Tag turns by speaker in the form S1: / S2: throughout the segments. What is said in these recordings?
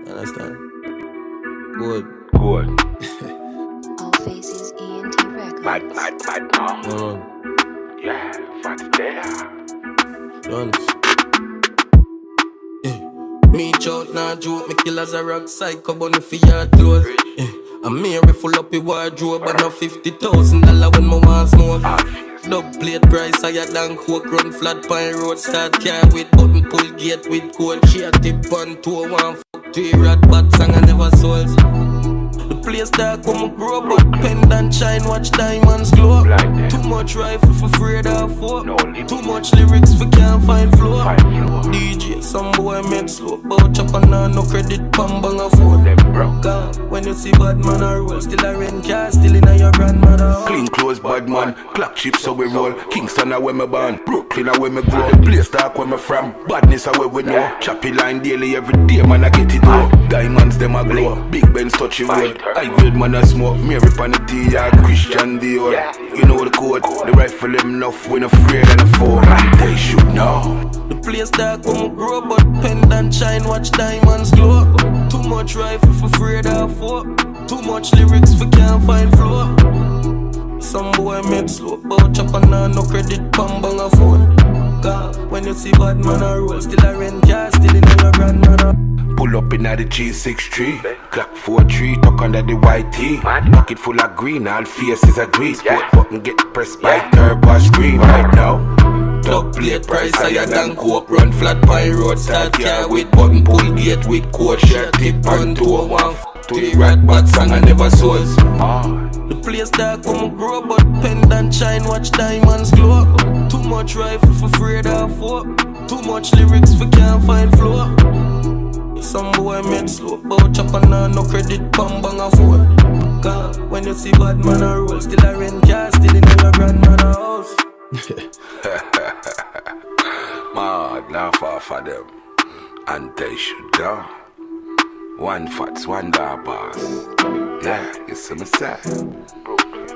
S1: Understand? Good.
S2: Good.
S3: All Faces ENT Records.
S2: Mad, mom. Yeah, what's there?
S1: Jones. Me chout nah joke, me killers a rock psycho bunny for your clothes. I'm Mary full up the wardrobe, but no $50,000 when my want smoke. Dub plate price higher than coke, run flat pine road, start car with button pull gate with code. She a tip on toe, one fuck to a rat bad song I never sold. The place dark when me grow up, pendant shine, watch diamonds glow. Too much rifle for afraid of foe. Too much lyrics for can't find flow. DJ, some boy make slow, but chop on no credit, pam bang a phone. God, when you see bad man a roll, still a rent car, still in your grandmother house.
S2: Clean clothes, bad man. Clock chips so we roll. Kingston a where me born. Brooklyn a where me grow. Place dark where me from. Badness a where we know. Choppy line daily every day, man I get it though. Diamonds them a glow. Big Benz touch your road. High grade man a smoke. Mary pan the tea, yeah, Christian Dior. You know the code. The rifle them enough. When afraid and a foe. They should know.
S1: The place dark when me grow, but pendant shine, watch diamonds glow. Too much rifle for afraid of foe. Too much lyrics for can't find flow. Some boy make slow, but chop on no credit, pam bang a phone. God, when you see bad man a roll, still a rent car, still in your grandmother.
S2: Pull up in the G63, clock 4-3, tuck under the white tee. Pocket full of green, all faces are grease. Sport button get pressed by turbo screen right now.
S1: Dub plate price higher than coke, run flat pine road, start car with button pull gate with code. Shirt tip on toe, one to the rat bad song I never sold. The place dark when me grow, but pendant shine, watch diamonds glow. Too much rifle for afraid of foe. Too much lyrics for can't find flow. Some boy make slow, but chop on no credit, pam bang a phone. God, when you see bad man a roll, still a rent car, still in your grandmother house.
S2: Mad, laugh off of them. And they should die. One fats, one dark boss. Yeah, you see me say.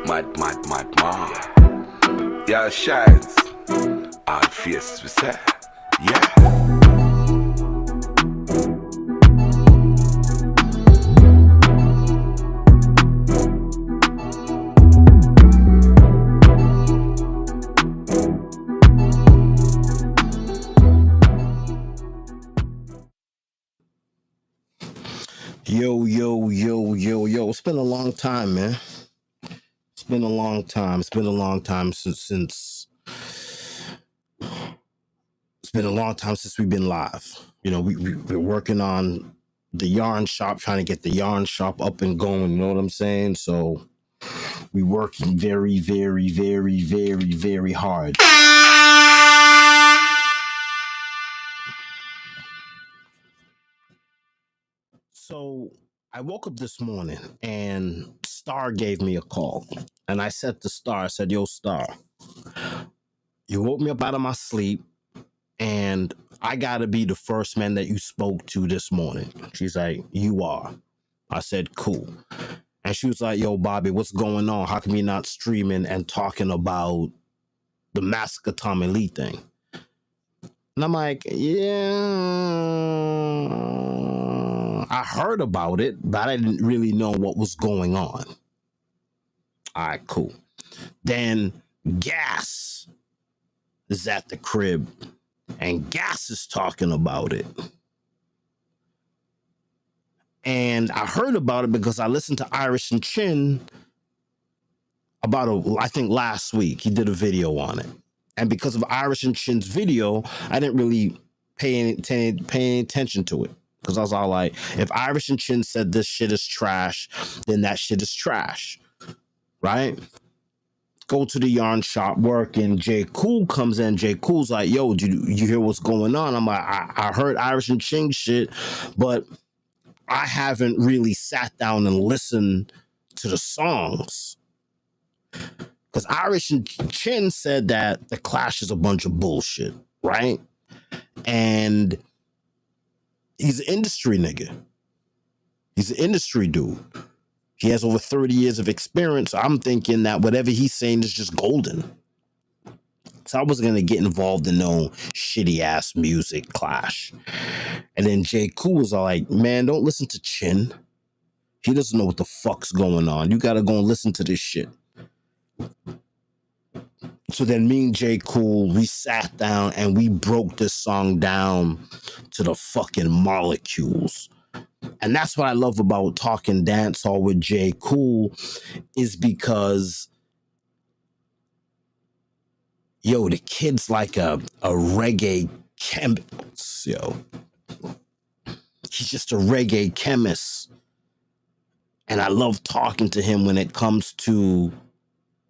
S2: Mad, mad. Yeah, shines. All faces we say. Yeah.
S4: Yo. It's been a long time, man. It's been a long time since it's been a long time since we've been live. You know, we're working on the yarn shop, trying to get the yarn shop up and going, you know what I'm saying? So we're working very hard. So I woke up this morning and Star gave me a call. And I said to Star, I said, yo, Star, you woke me up out of my sleep and I got to be the first man that you spoke to this morning. She's like, you are. I said, cool. And she was like, yo, Bobby, what's going on? How come you're not streaming and talking about the Masicka Tommy Lee thing? And I'm like, yeah, I heard about it, but I didn't really know what was going on. All right, cool. Then Gas is at the crib, and Gas is talking about it. And I heard about it because I listened to Irish and Chin I think last week. He did a video on it. And because of Irish and Chin's video, I didn't really pay any attention to it. Because I was all like, if Irish and Chin said this shit is trash, then that shit is trash. Right? Go to the yarn shop, work, and J. Cool comes in. J. Cool's like, yo, did you hear what's going on? I'm like, I heard Irish and Chin shit, but I haven't really sat down and listened to the songs. Because Irish and Chin said that the Clash is a bunch of bullshit, right? And he's an industry nigga. He's an industry dude. He has over 30 years of experience. So I'm thinking that whatever he's saying is just golden. So I wasn't gonna get involved in no shitty ass music clash. And then J. Cool was all like, man, don't listen to Chin. He doesn't know what the fuck's going on. You gotta go and listen to this shit. So then me and J. Cool, we sat down and we broke this song down to the fucking molecules. And that's what I love about talking dancehall with J. Cool, is because, yo, the kid's like a reggae chemist, yo. He's just a reggae chemist. And I love talking to him when it comes to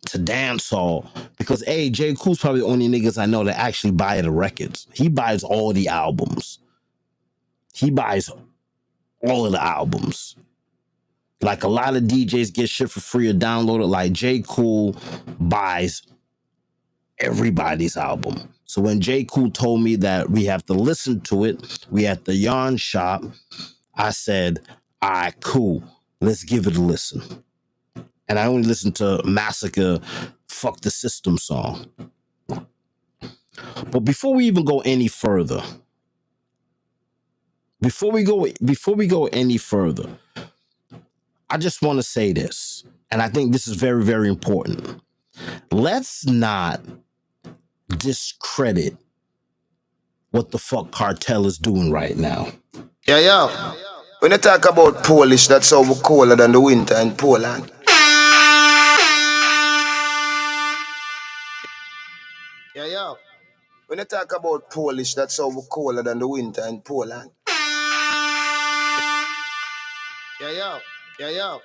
S4: dancehall, because J. Cool's probably the only niggas I know that actually buy the records. He buys all the albums. He buys all of the albums. Like a lot of DJs get shit for free or download it. Like J. Cool buys everybody's album. So when J. Cool told me that we have to listen to it, we at the yarn shop, I said, all right, cool. Let's give it a listen. And I only listened to Masicka, Fuck the System song. But before we even go any further, I just want to say this, and I think this is very, very important. Let's not discredit what the fuck KARTEL is doing right now.
S5: Yeah. When you talk about Polish, that's how we colder than the winter in Poland. Yeah. When you talk about Polish, that's how we colder than the winter in Poland. Yeah.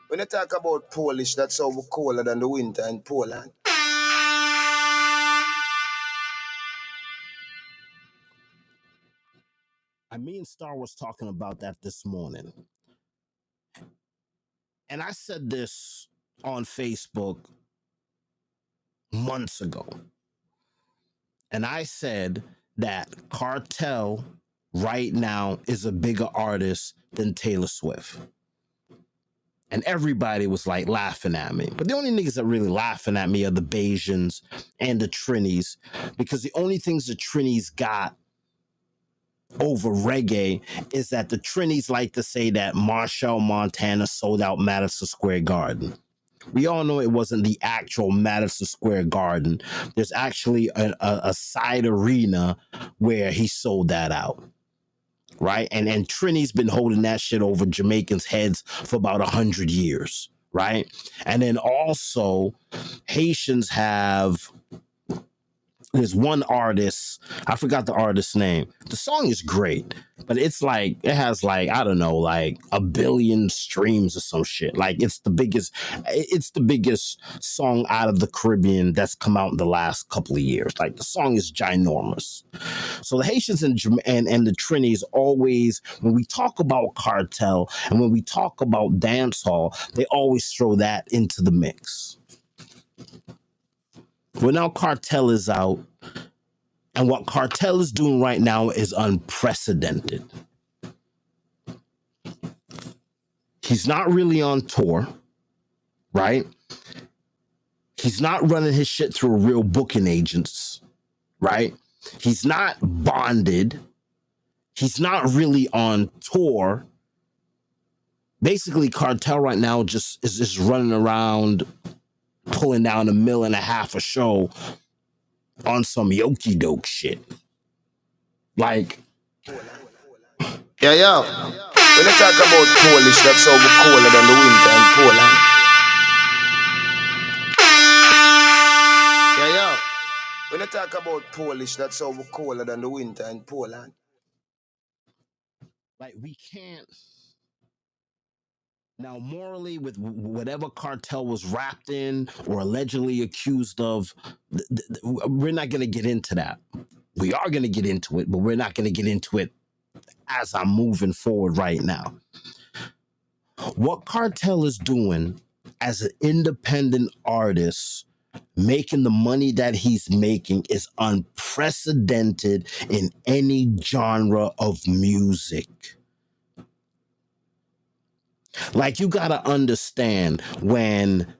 S5: When you talk about Polish, that's how we colder than the winter in Poland.
S4: Me and Star was talking about that this morning. And I said this on Facebook months ago. And I said that KARTEL right now is a bigger artist than Taylor Swift. And everybody was like laughing at me. But the only niggas that really laughing at me are the Bajans and the Trinis, because the only things the Trinis got over reggae is that the Trinis like to say that Marshall Montana sold out Madison Square Garden. We all know it wasn't the actual Madison Square Garden. There's actually a side arena where he sold that out. Right? And Trini's been holding that shit over Jamaicans' heads for about 100 years. Right? And then also Haitians have, there's one artist, I forgot the artist's name. The song is great, but it's like, it has like, I don't know, like 1 billion streams or some shit. Like it's the biggest song out of the Caribbean that's come out in the last couple of years. Like the song is ginormous. So the Haitians and the Trinis always, when we talk about KARTEL and when we talk about dancehall, they always throw that into the mix. Well, now KARTEL is out, and what KARTEL is doing right now is unprecedented. He's not really on tour, right? He's not running his shit through real booking agents, right? He's not bonded. He's not really on tour. Basically, KARTEL right now is just running around pulling down $1.5 million a show on some yoki doke shit. Like,
S5: Yeah. When you talk about Polish, that's how we colder than the winter in Poland. Yeah. When you talk about Polish, that's how we colder than the winter in Poland.
S4: like we can't. Now, morally, with whatever KARTEL was wrapped in or allegedly accused of, we're not going to get into that. We are going to get into it, but we're not going to get into it as I'm moving forward right now. What KARTEL is doing as an independent artist, making the money that he's making, is unprecedented in any genre of music. Like, you gotta understand, when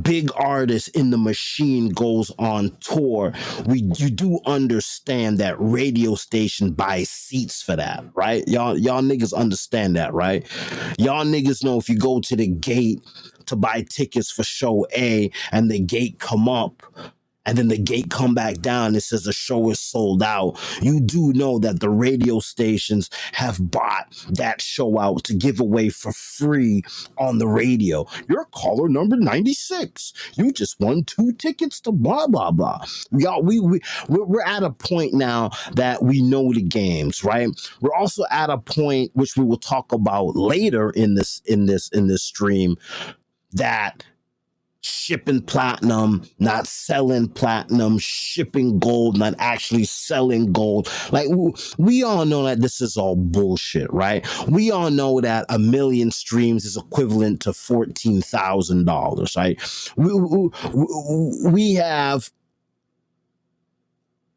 S4: big artist in the machine goes on tour, you do understand that radio station buys seats for that, right? Y'all niggas understand that, right? Y'all niggas know if you go to the gate to buy tickets for show A and the gate come up and then the gate come back down, it says the show is sold out. You do know that the radio stations have bought that show out to give away for free on the radio. You're caller number 96. You just won 2 tickets to blah, blah, blah. Y'all, we're at a point now that we know the games, right? We're also at a point, which we will talk about later in this stream, that shipping platinum, not selling platinum, shipping gold, not actually selling gold. Like, we all know that this is all bullshit, right? We all know that 1 million streams is equivalent to $14,000, right? We have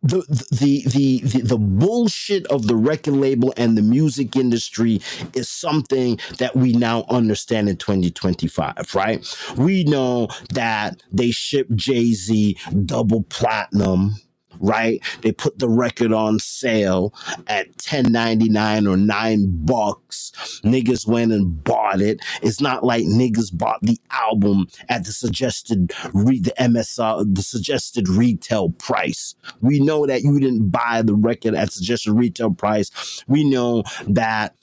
S4: the bullshit of the record label and the music industry is something that we now understand in 2025, right? We know that they ship Jay-Z double platinum, right? They put the record on sale at $10.99 or $9. Niggas went and bought it. It's not like niggas bought the album at the suggested the suggested retail price. We know that you didn't buy the record at suggested retail price. We know that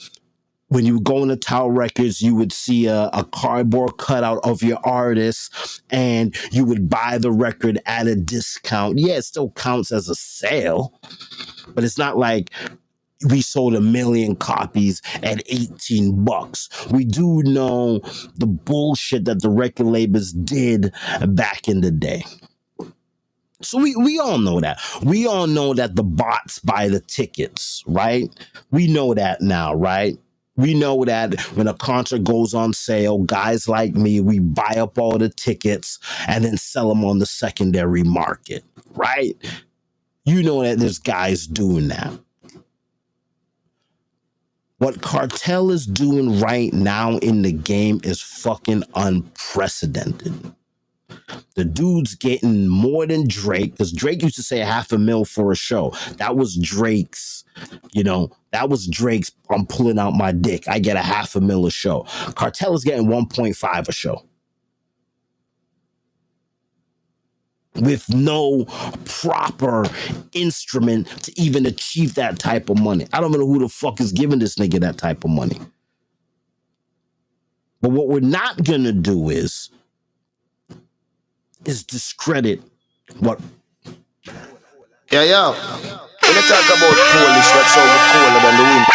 S4: when you go into Tower Records, you would see a cardboard cutout of your artist and you would buy the record at a discount. Yeah, it still counts as a sale, but it's not like we sold 1 million copies at $18. We do know the bullshit that the record labels did back in the day. So we all know that. We all know that the bots buy the tickets, right? We know that now, right? We know that when a concert goes on sale, guys like me, we buy up all the tickets and then sell them on the secondary market, right? You know that there's guys doing that. What KARTEL is doing right now in the game is fucking unprecedented. The dude's getting more than Drake, because Drake used to say $500,000 for a show. That was Drake's, that was Drake's, I'm pulling out my dick, I get $500,000 a show. KARTEL is getting 1.5 a show. With no proper instrument to even achieve that type of money. I don't know who the fuck is giving this nigga that type of money. But what we're not gonna do is discredit what.
S5: Yeah. When you talk about Polish, that's how we colder than the wind.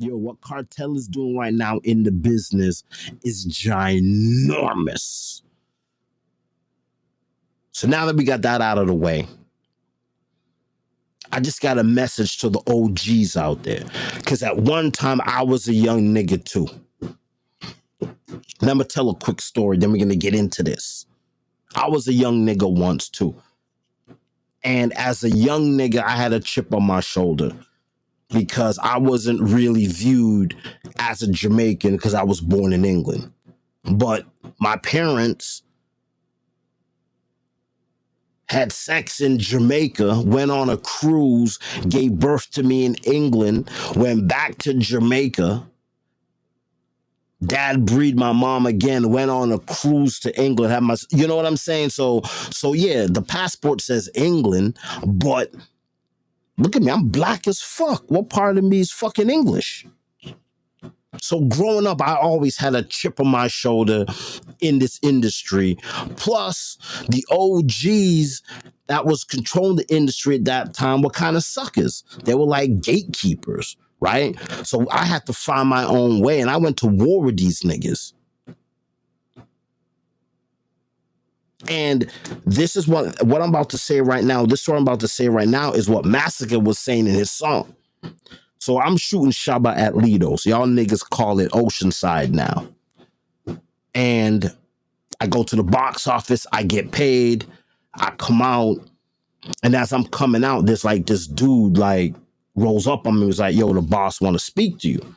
S4: Yo, what KARTEL is doing right now in the business is ginormous. So now that we got that out of the way, I just got a message to the OGs out there. Because at one time, I was a young nigga too. And I'm going to tell a quick story, then we're going to get into this. I was a young nigga once too. And as a young nigga, I had a chip on my shoulder because I wasn't really viewed as a Jamaican because I was born in England. But my parents had sex in Jamaica, went on a cruise, gave birth to me in England, went back to Jamaica. Dad breed my mom again, went on a cruise to England, had my, you know what I'm saying? So yeah, the passport says England, but look at me, I'm black as fuck. What part of me is fucking English? So growing up, I always had a chip on my shoulder in this industry. Plus, the OGs that was controlling the industry at that time were kind of suckers. They were like gatekeepers, right? So I had to find my own way, and I went to war with these niggas. And this is what I'm about to say right now. This is what I'm about to say right now is what Masicka was saying in his song. So I'm shooting Shabba at Lido's. Y'all niggas call it Oceanside now. And I go to the box office. I get paid. I come out. And as I'm coming out, there's like this dude like rolls up on me. Was like, yo, the boss want to speak to you.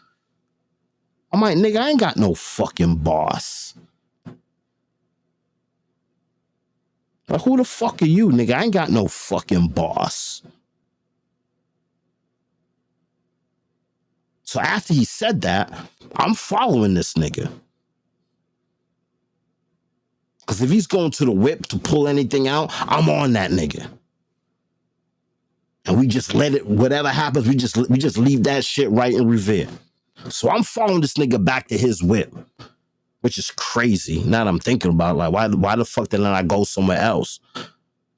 S4: I'm like, nigga, I ain't got no fucking boss. Like, who the fuck are you, nigga? I ain't got no fucking boss. So after he said that, I'm following this nigga. Because if he's going to the whip to pull anything out, I'm on that nigga. And we just let it, whatever happens, we just leave that shit right in Revere. So I'm following this nigga back to his whip, which is crazy. Now that I'm thinking about it, like, why the fuck didn't I go somewhere else?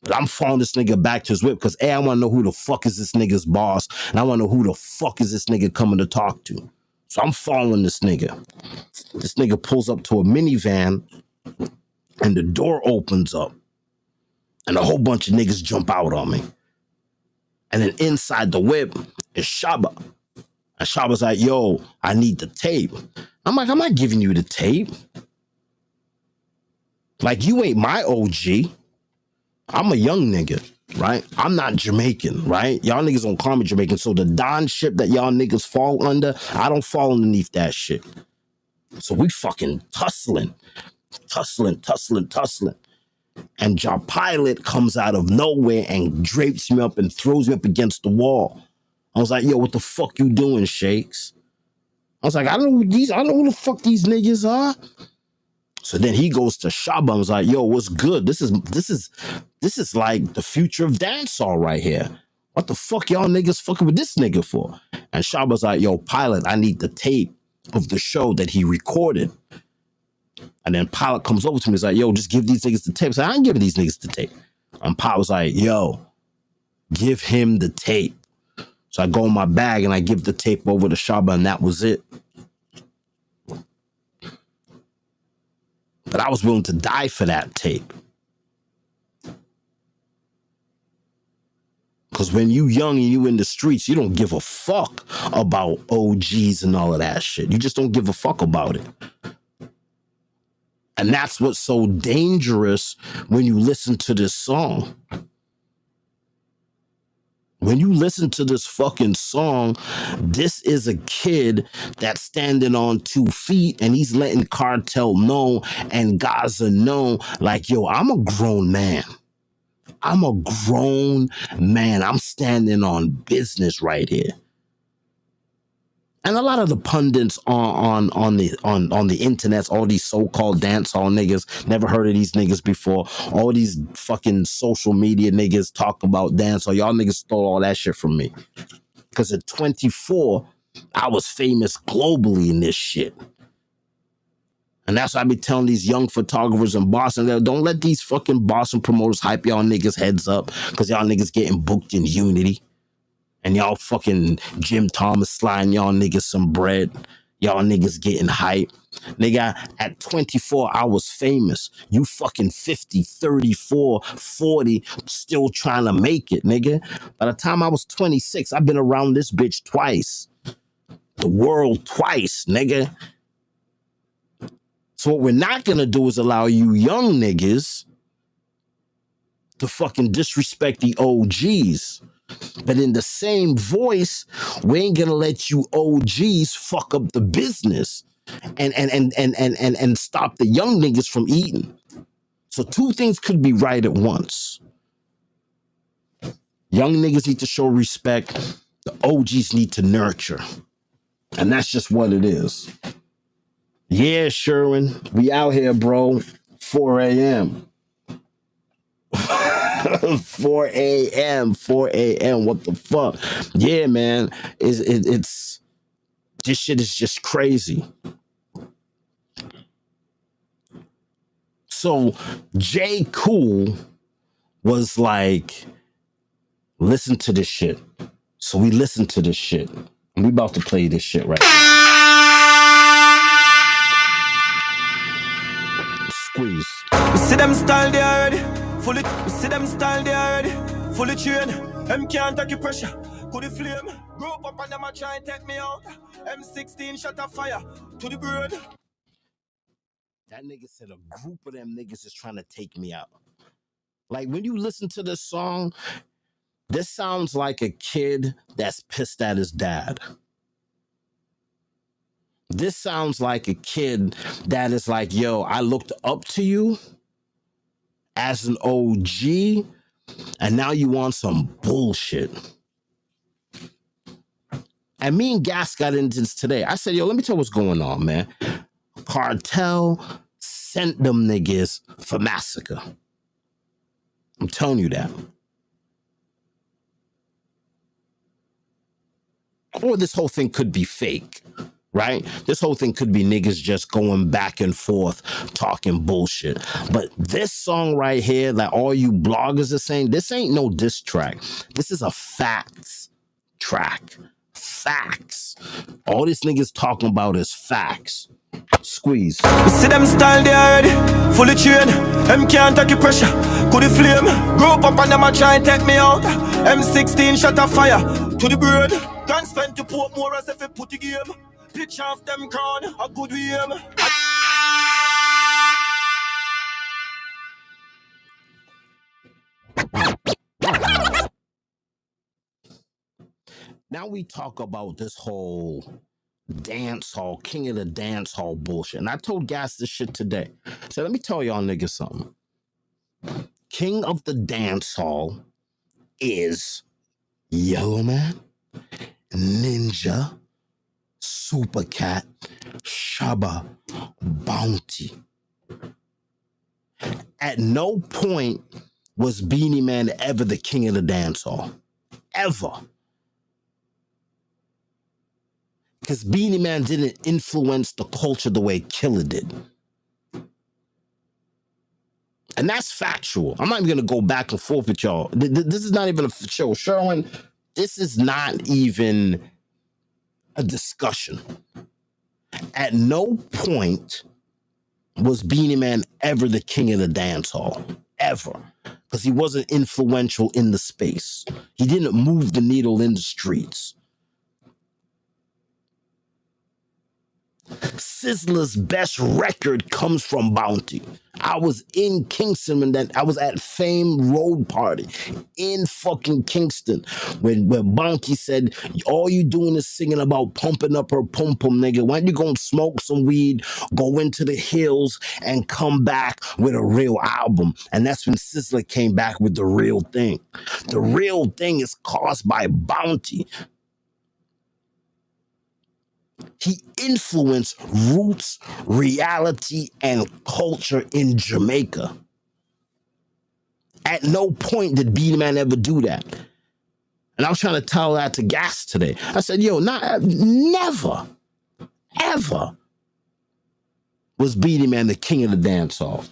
S4: But I'm following this nigga back to his whip because I want to know who the fuck is this nigga's boss, and I want to know who the fuck is this nigga coming to talk to. So I'm following this nigga. This nigga pulls up to a minivan, and the door opens up, and a whole bunch of niggas jump out on me. And then inside the whip is Shaba. And Shaba's like, yo, I need the tape. I'm like, I'm not giving you the tape. Like, you ain't my OG. I'm a young nigga, right? I'm not Jamaican, right? Y'all niggas don't call me Jamaican. So the Don shit that y'all niggas fall under, I don't fall underneath that shit. So we fucking tussling. And Jah Pilot comes out of nowhere and drapes me up and throws me up against the wall. I was like, yo, what the fuck you doing, Shakes? I was like, I don't know who the fuck these niggas are. So then he goes to Shaba and was like, yo, what's good? This is like the future of dancehall right here. What the fuck y'all niggas fucking with this nigga for? And Shaba's like, yo, Pilot, I need the tape of the show that he recorded. And then Pilot comes over to me, he's like, yo, just give these niggas the tape. I said, I ain't giving these niggas the tape. And Pilot was like, yo, give him the tape. So I go in my bag and I give the tape over to Shaba, and that was it. But I was willing to die for that tape. Because when you young and you in the streets, you don't give a fuck about OGs and all of that shit. You just don't give a fuck about it. And that's what's so dangerous when you listen to this song. When you listen to this fucking song, this is a kid that's standing on 2 feet and he's letting KARTEL know and Gaza know, like, yo, I'm a grown man. I'm a grown man. I'm standing on business right here. And a lot of the pundits on the internet, all these so-called dancehall niggas, never heard of these niggas before. All these fucking social media niggas talk about dancehall. Y'all niggas stole all that shit from me. Because at 24, I was famous globally in this shit. And that's why I be telling these young photographers in Boston, don't let these fucking Boston promoters hype y'all niggas heads up, because y'all niggas getting booked in Unity. And y'all fucking Jim Thomas sliding y'all niggas some bread. Y'all niggas getting hype. Nigga, at 24, I was famous. You fucking 50, 34, 40, still trying to make it, nigga. By the time I was 26, I've been around this bitch twice. The world twice, nigga. So what we're not gonna do is allow you young niggas to fucking disrespect the OGs. But in the same voice, we ain't gonna let you OGs fuck up the business and stop the young niggas from eating. So 2 things could be right at once. Young niggas need to show respect. The OGs need to nurture. And that's just what it is. Yeah, Sherwin, we out here, bro. 4 a.m. 4 a.m. What the fuck? Yeah, man. It's this shit is just crazy. So J. Cool was like, listen to this shit. So we listened to this shit. And we about to play this shit right now. Squeeze.
S1: We see them style they already. We see them style they already. Fully trained. Them can't take the pressure. Could the flame. Grow up and them a try and take me out. M16 shot of fire to the brain.
S4: That nigga said a group of them niggas is trying to take me out. Like, when you listen to this song, this sounds like a kid that's pissed at his dad. This sounds like a kid that is like, yo, I looked up to you as an OG, and now you want some bullshit. And me and Gas got into this today. I said, yo, let me tell you what's going on, man. KARTEL sent them niggas for Masicka. I'm telling you that. Or this whole thing could be fake, right? This whole thing could be niggas just going back and forth talking bullshit. But this song right here that all you bloggers are saying, this ain't no diss track. This is a facts track. Facts. All this niggas talking about is facts. Squeeze.
S6: See them style they already fully trained. Them can't take the pressure. Could the flame grow up and them a try and take me out. M16 shot a fire to the brain. Can't spend to put more as if it put the game. Pitch off them crown a good aim.
S4: Now we talk about this whole dance hall, king of the dance hall bullshit. And I told Gas this shit today. So let me tell y'all niggas something. King of the dance hall is Yellow Man, Ninja, Super Cat, Shabba, Bounty. At no point was Beanie Man ever the king of the dance hall. Ever. Because Beanie Man didn't influence the culture the way Killer did. And that's factual. I'm not even going to go back and forth with y'all. This is not even a show. Sherwin, this is not even a discussion. At no point was Beanie Man ever the king of the dance hall. Ever. Because he wasn't influential in the space. He didn't move the needle in the streets. Sizzler's best record comes from Bounty. I was in Kingston and I was at Fame Road Party in fucking Kingston when Bounty said, all you doing is singing about pumping up her pum-pum, nigga. Why don't you go and smoke some weed, go into the hills and come back with a real album? And that's when Sizzler came back with The Real Thing. The Real Thing is caused by Bounty. He influenced roots, reality, and culture in Jamaica. At no point did Beanie Man ever do that. And I was trying to tell that to Gas today. I said, yo, never, ever was Beanie Man the king of the dance hall.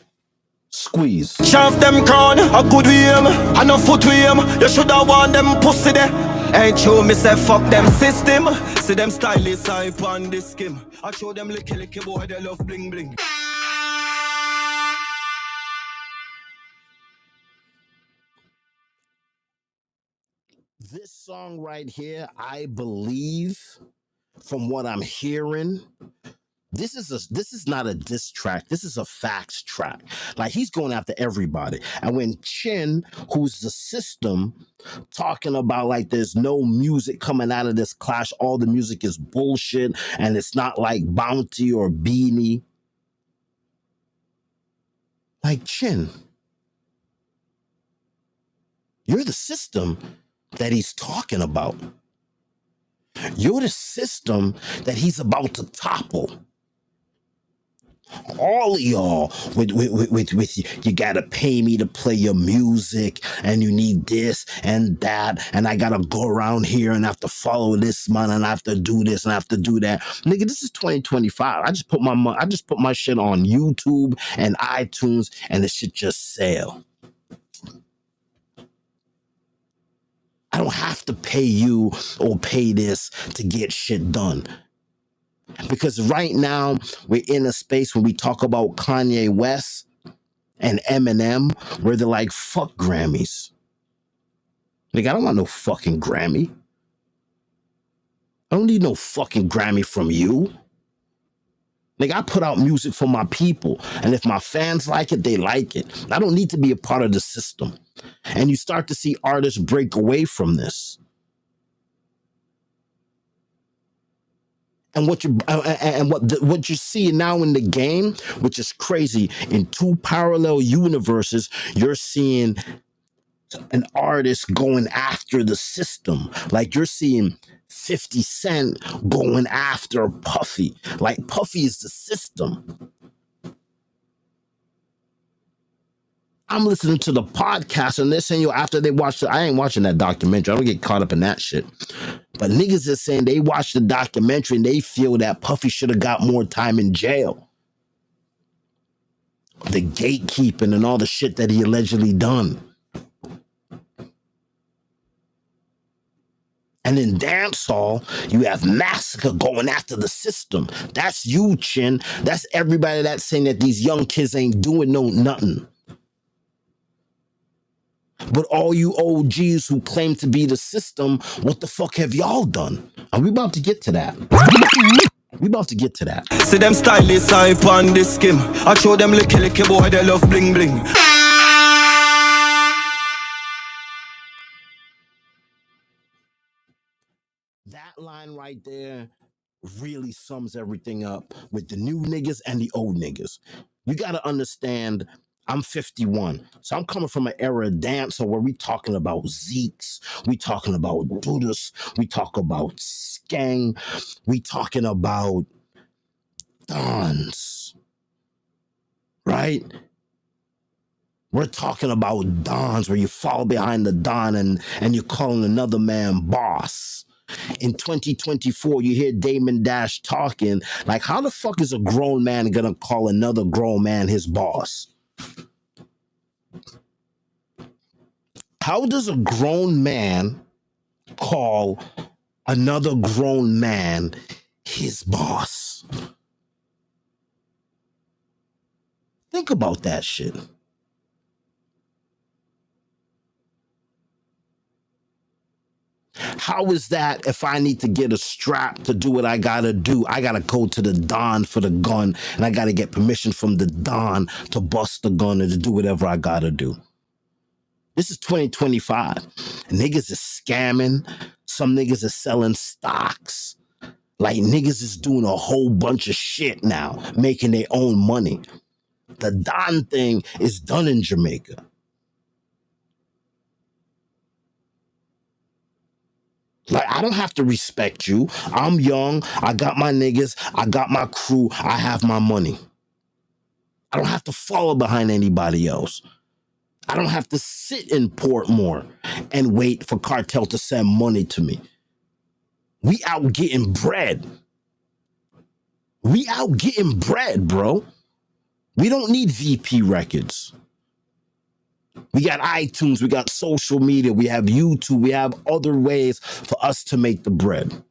S4: Squeeze.
S6: Shaft them crown a good aim. And no foot with him. You shoulda want them pussy there. Ain't true, me say fuck them system. See them stylish hype on this skim. I show them licky boy, they love bling bling.
S4: This song right here, I believe, from what I'm hearing, this is not a diss track. This is a facts track. Like, he's going after everybody. And when Chin, who's the system, talking about like there's no music coming out of this clash, all the music is bullshit, and it's not like Bounty or Beanie. Like, Chin, you're the system that he's talking about. You're the system that he's about to topple. All of y'all with you gotta pay me to play your music, and you need this and that, and I gotta go around here and have to follow this man, and I have to do this and I have to do that. Nigga, this is 2025. I just put my shit on YouTube and iTunes, and the shit just sell. I don't have to pay you or pay this to get shit done. Because right now, we're in a space where we talk about Kanye West and Eminem, where they're like, fuck Grammys. Like, I don't want no fucking Grammy. I don't need no fucking Grammy from you. Like, I put out music for my people, and if my fans like it, they like it. I don't need to be a part of the system. And you start to see artists break away from this. And what what you see now in the game, which is crazy, in two parallel universes, you're seeing an artist going after the system. Like you're seeing 50 Cent going after Puffy. Like Puffy is the system. I'm listening to the podcast and they're saying, yo, after they watched it, I ain't watching that documentary. I don't get caught up in that shit. But niggas are saying they watched the documentary and they feel that Puffy should have got more time in jail. The gatekeeping and all the shit that he allegedly done. And in dancehall, you have Masicka going after the system. That's you, Chin. That's everybody that's saying that these young kids ain't doing nothing. But all you OGs who claim to be the system, what the fuck have y'all done? Are we about to get to that? We about to get to that.
S6: See them stylists hype on this skim. I show them licky boy, they love bling bling.
S4: That line right there really sums everything up with the new niggas and the old niggas. You got to understand, I'm 51. So I'm coming from an era of dance where we talking about Zeeks, we talking about Buddhas, we talk about Skang, we talking about Dons, right? We're talking about Dons where you fall behind the Don and you're calling another man boss. In 2024, you hear Damon Dash talking like, how the fuck is a grown man gonna call another grown man his boss? How does a grown man call another grown man his boss? Think about that shit. How is that if I need to get a strap to do what I gotta do? I gotta go to the Don for the gun and I gotta get permission from the Don to bust the gun and to do whatever I gotta do. This is 2025. Niggas is scamming. Some niggas is selling stocks. Like niggas is doing a whole bunch of shit now, making their own money. The Don thing is done in Jamaica. Like, I don't have to respect you. I'm young. I got my niggas. I got my crew. I have my money. I don't have to follow behind anybody else. I don't have to sit in Portmore and wait for KARTEL to send money to me. We out getting bread. We out getting bread, bro. We don't need VP records. We got iTunes, we got social media, we have YouTube, we have other ways for us to make the bread.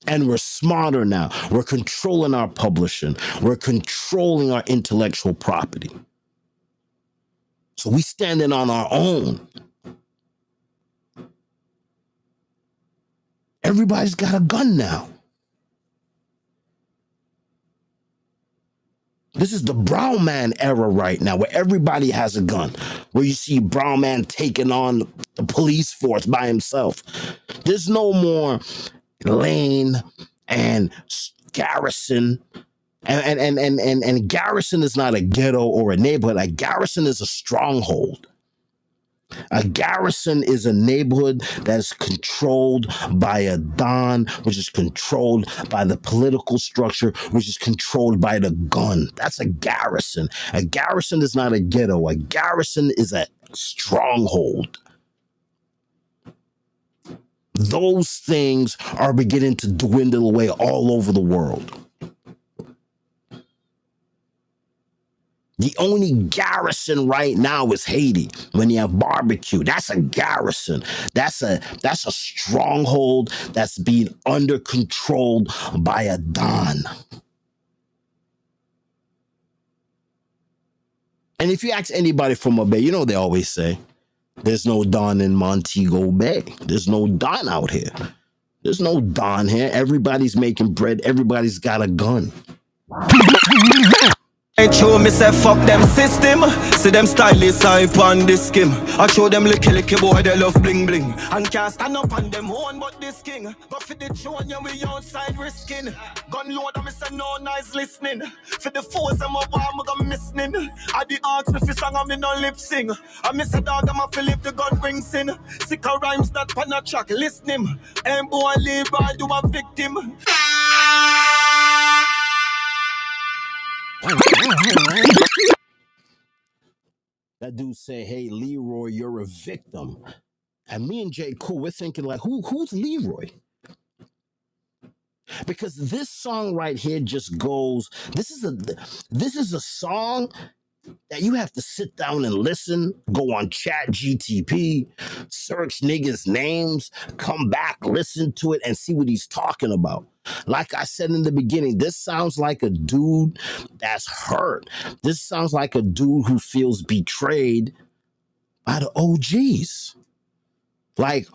S4: And we're smarter now. We're controlling our publishing. We're controlling our intellectual property. So we standing on our own. Everybody's got a gun now. This is the brown man era right now, where everybody has a gun, where you see brown man taking on the police force by himself. There's no more Lane and Garrison. And Garrison is not a ghetto or a neighborhood. A Garrison is a stronghold. A garrison is a neighborhood that's controlled by a Don, which is controlled by the political structure, which is controlled by the gun. That's a garrison. A garrison is not a ghetto. A garrison is a stronghold. Those things are beginning to dwindle away all over the world. The only garrison right now is Haiti. When you have barbecue, that's a garrison. That's a stronghold that's being under controlled by a Don. And if you ask anybody from a Bay, you know they always say, there's no Don in Montego Bay. There's no Don out here. There's no Don here. Everybody's making bread. Everybody's got a gun.
S6: right through me say fuck them system. See them stylists hype on this skim. I show them licky boy they love bling bling. And can't stand up on them own but this king. Go for the throne yeah we outside risking. Gun load and me say no nice listening. For the foes I'm up I'm gonna missing. I the ask me fi song and me no lip sing. I miss a dog I'm a fi live the gun rings in. Sick of rhymes that pan a track listening. And boy live by you a victim.
S4: That dude say, "Hey Leroy, you're a victim," and me and Jay Cool, we're thinking like, who's Leroy? Because this song right here just goes. This is a song that you have to sit down and listen. Go on Chat GTP, search niggas' names, come back, listen to it, and see what he's talking about. Like I said in the beginning, this sounds like a dude that's hurt. This sounds like a dude who feels betrayed by the OGs. Like,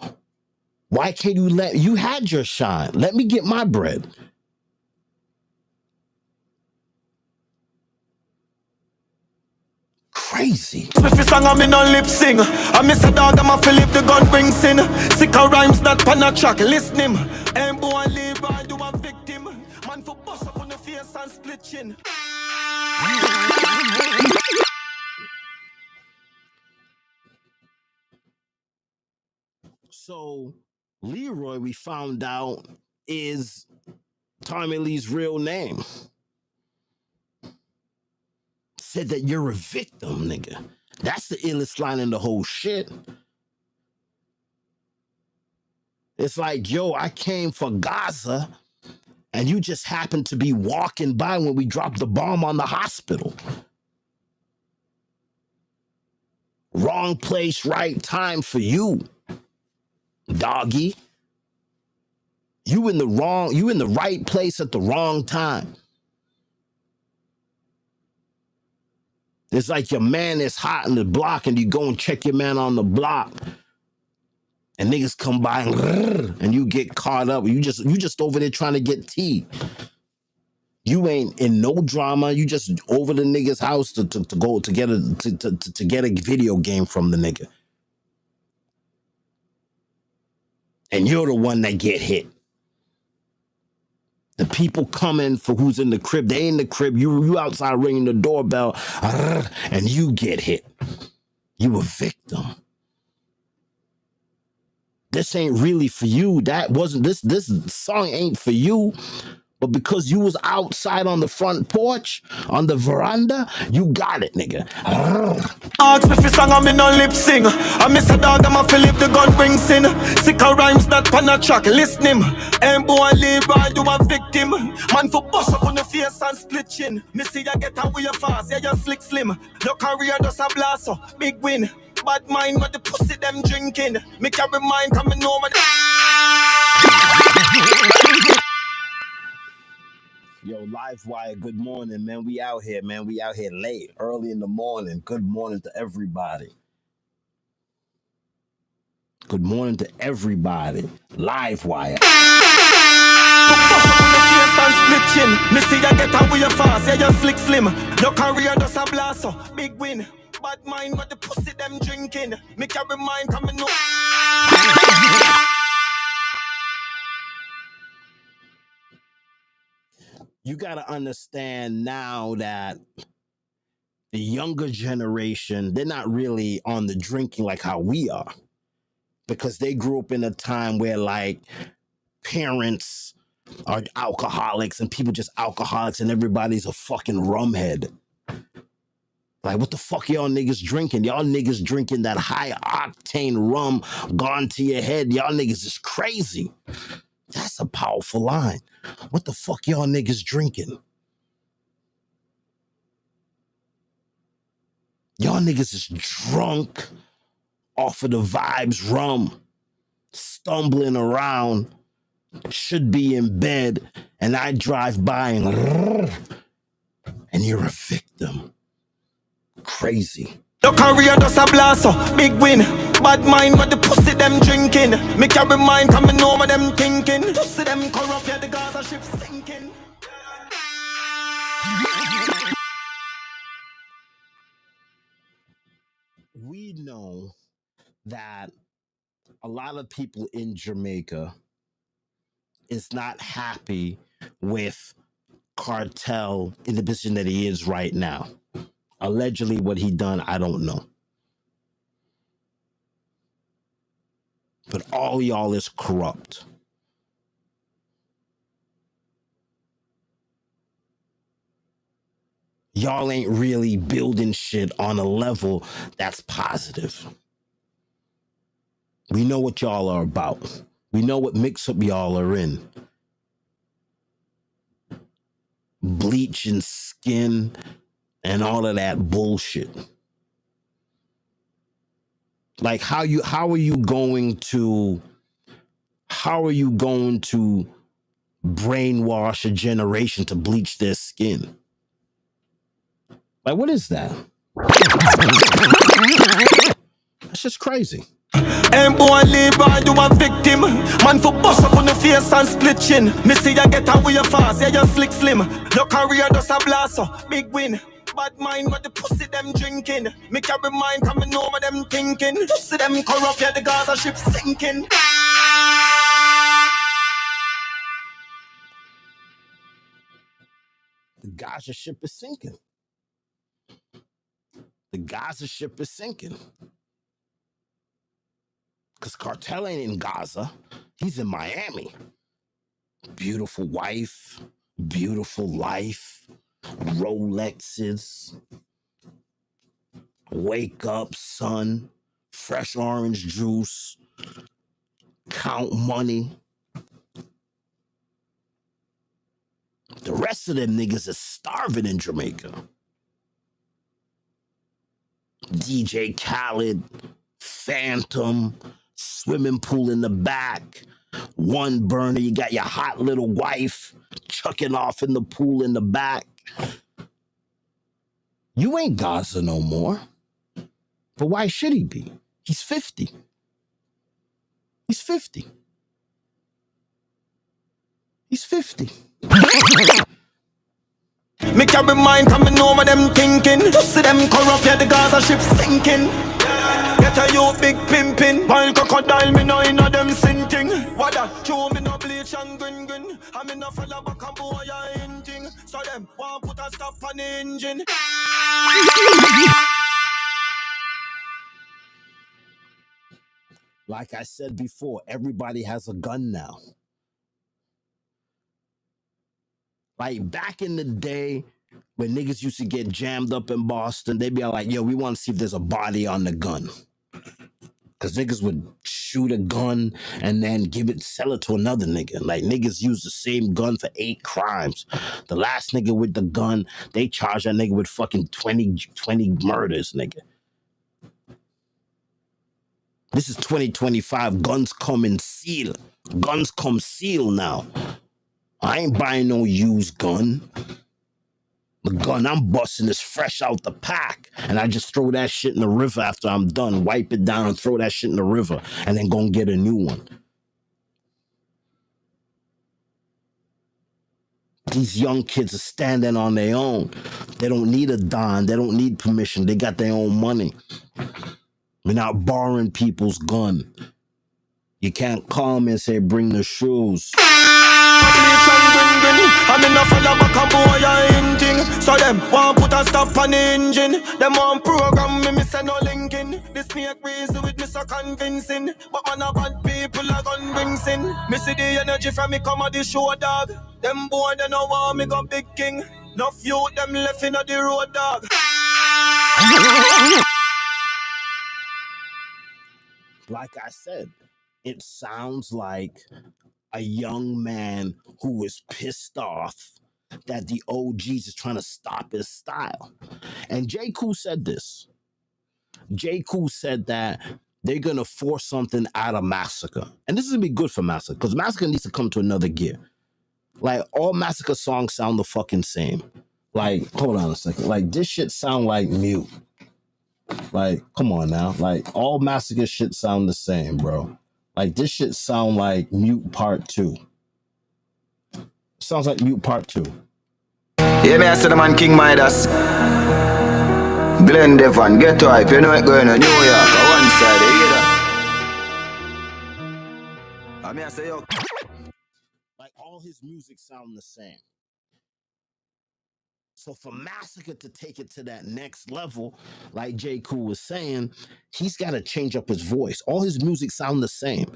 S4: why can't you had your shine? Let me get my bread. Crazy.
S6: Spiffy song and me no lip sing. I miss a dog I'm a fi live the gun rings in. Sick of rhymes that pan a track listening. And boy live by you a victim. Man for bust up on the face and split chin.
S4: So Leroy, we found out, is Tommy Lee's real name. Said that you're a victim, nigga. That's the illest line in the whole shit. It's like, yo, I came for Gaza, and you just happened to be walking by when we dropped the bomb on the hospital. Wrong place, right time for you, doggy. You in the right place at the wrong time. It's like your man is hot in the block and you go and check your man on the block and niggas come by and you get caught up. You just over there trying to get tea. You ain't in no drama. You just over the nigga's house to go to get a video game from the nigga. And you're the one that get hit. The people coming for who's in the crib, they in the crib, you outside ringing the doorbell, and you get hit. You a victim. This ain't really for you. This song ain't for you. But because you was outside on the front porch, on the veranda, you got it, nigga.
S6: Ask me fi song and me no lip sing. I miss a dog I'm a fi live the gun rings in. Sick of rhymes that pan a track listening. And boy live by you a victim. Man for bust up on the face and split chin. Me see ya get away fast, yeah you slick slim. Your career does a blast so big win. Bad mind what the pussy them drinking. Me carry mine coming over.
S4: Yo, Livewire, good morning, man. We out here, man. We out here late, early in the morning. Good morning to everybody. Good morning to everybody. Livewire.
S6: Me see ya get away fast, yeah you slick slim. Your career does a blast so big win. Bad mind what the pussy them drinking. Me carry mine coming over.
S4: You got to understand now that the younger generation, they're not really on the drinking like how we are, because they grew up in a time where like parents are alcoholics and people just alcoholics and everybody's a fucking rumhead. Like, what the fuck y'all niggas drinking? Y'all niggas drinking that high octane rum gone to your head. Y'all niggas is crazy. That's a powerful line. What the fuck y'all niggas drinking? Y'all niggas is drunk off of the vibes rum, stumbling around, should be in bed, and I drive by and you're a victim. Crazy.
S6: Your career does a blast so big win. Bad mind what the pussy them drinking. Me carry mine coming over them thinking. Pussy them corrupt, yeah the Gaza ship sinking.
S4: we know that a lot of people in Jamaica is not happy with KARTEL in the position that he is right now. Allegedly, what he done, I don't know. But all y'all is corrupt. Y'all ain't really building shit on a level that's positive. We know what y'all are about. We know what mix-up y'all are in. Bleaching skin and all of that bullshit. Like how are you going to brainwash a generation to bleach their skin? Like, what is that? That's just crazy.
S6: Ain't born labor, you a victim. Man for bust up on the face and split chin. Me see ya get away fast, yeah you slick slim. No career just a blast, so big win. Bad mind what the pussy them drinking. Me carry mind coming know what them thinking. Pussy them corrupt, yeah the Gaza ship sinking.
S4: The Gaza ship is sinking. The Gaza ship is sinking. Because KARTEL ain't in Gaza. He's in Miami. Beautiful wife, beautiful life, Rolexes. Wake up, son. Fresh orange juice. Count money. The rest of them niggas is starving in Jamaica. DJ Khaled, Phantom, swimming pool in the back, one burner, you got your hot little wife chucking off in the pool in the back. You ain't Gaza no more. But why should he be? He's 50. He's 50. He's 50.
S6: Me carry mind coming know what them thinking. Pussy them corrupt, yeah the Gaza ship sinking. Get a you big pimpin'. While crocodile me know inna them sinting. What that? Chew me no bleach and grin grin. I me no follow back and boy a hinting. So them want put a stop on the engine.
S4: Like I said before, everybody has a gun now. Like back in the day, when niggas used to get jammed up in Boston, they'd be like, yo, we want to see if there's a body on the gun. Because niggas would shoot a gun and then sell it to another nigga. Like niggas use the same gun for 8 crimes. The last nigga with the gun, they charge that nigga with fucking 20 murders, nigga. This is 2025. Guns come in seal. Guns come sealed now. I ain't buying no used gun. The gun I'm busting is fresh out the pack. And I just throw that shit in the river after I'm done. Wipe it down and throw that shit in the river. And then go and get a new one. These young kids are standing on their own. They don't need a dime. They don't need permission. They got their own money. We're not borrowing people's gun. You can't call me and say, bring the shoes.
S6: I'm in a follow back a boy a hinting. So them want put a stop on the engine. Them want program me say no linking. This make reason with me so convincing. But man a bad people a gun brings in. Me see the energy from me come at the show dog. Them boy they no want me go big king. No few them left in the road dog.
S4: Like I said, it sounds like a young man who is pissed off that the OGs is trying to stop his style. And J. Cool said this. J. Cool said that they're going to force something out of Masicka. And this is going to be good for Masicka, because Masicka needs to come to another gear. Like, all Masicka songs sound the fucking same. Like, hold on a second. Like, this shit sound like Mute. Like, come on now. Like, all Masicka shit sound the same, bro. Like, this shit sound like Mute Part 2. Sounds like Mute Part 2.
S6: Yeah, me I said the man King Midas.
S5: Glenn Devon, get hype, you know it going to New York, on one side, you hear that? I mean, I say, yo.
S4: Like all his music sound the same. So for Masicka to take it to that next level, like J. Cool was saying, he's got to change up his voice. All his music sound the same.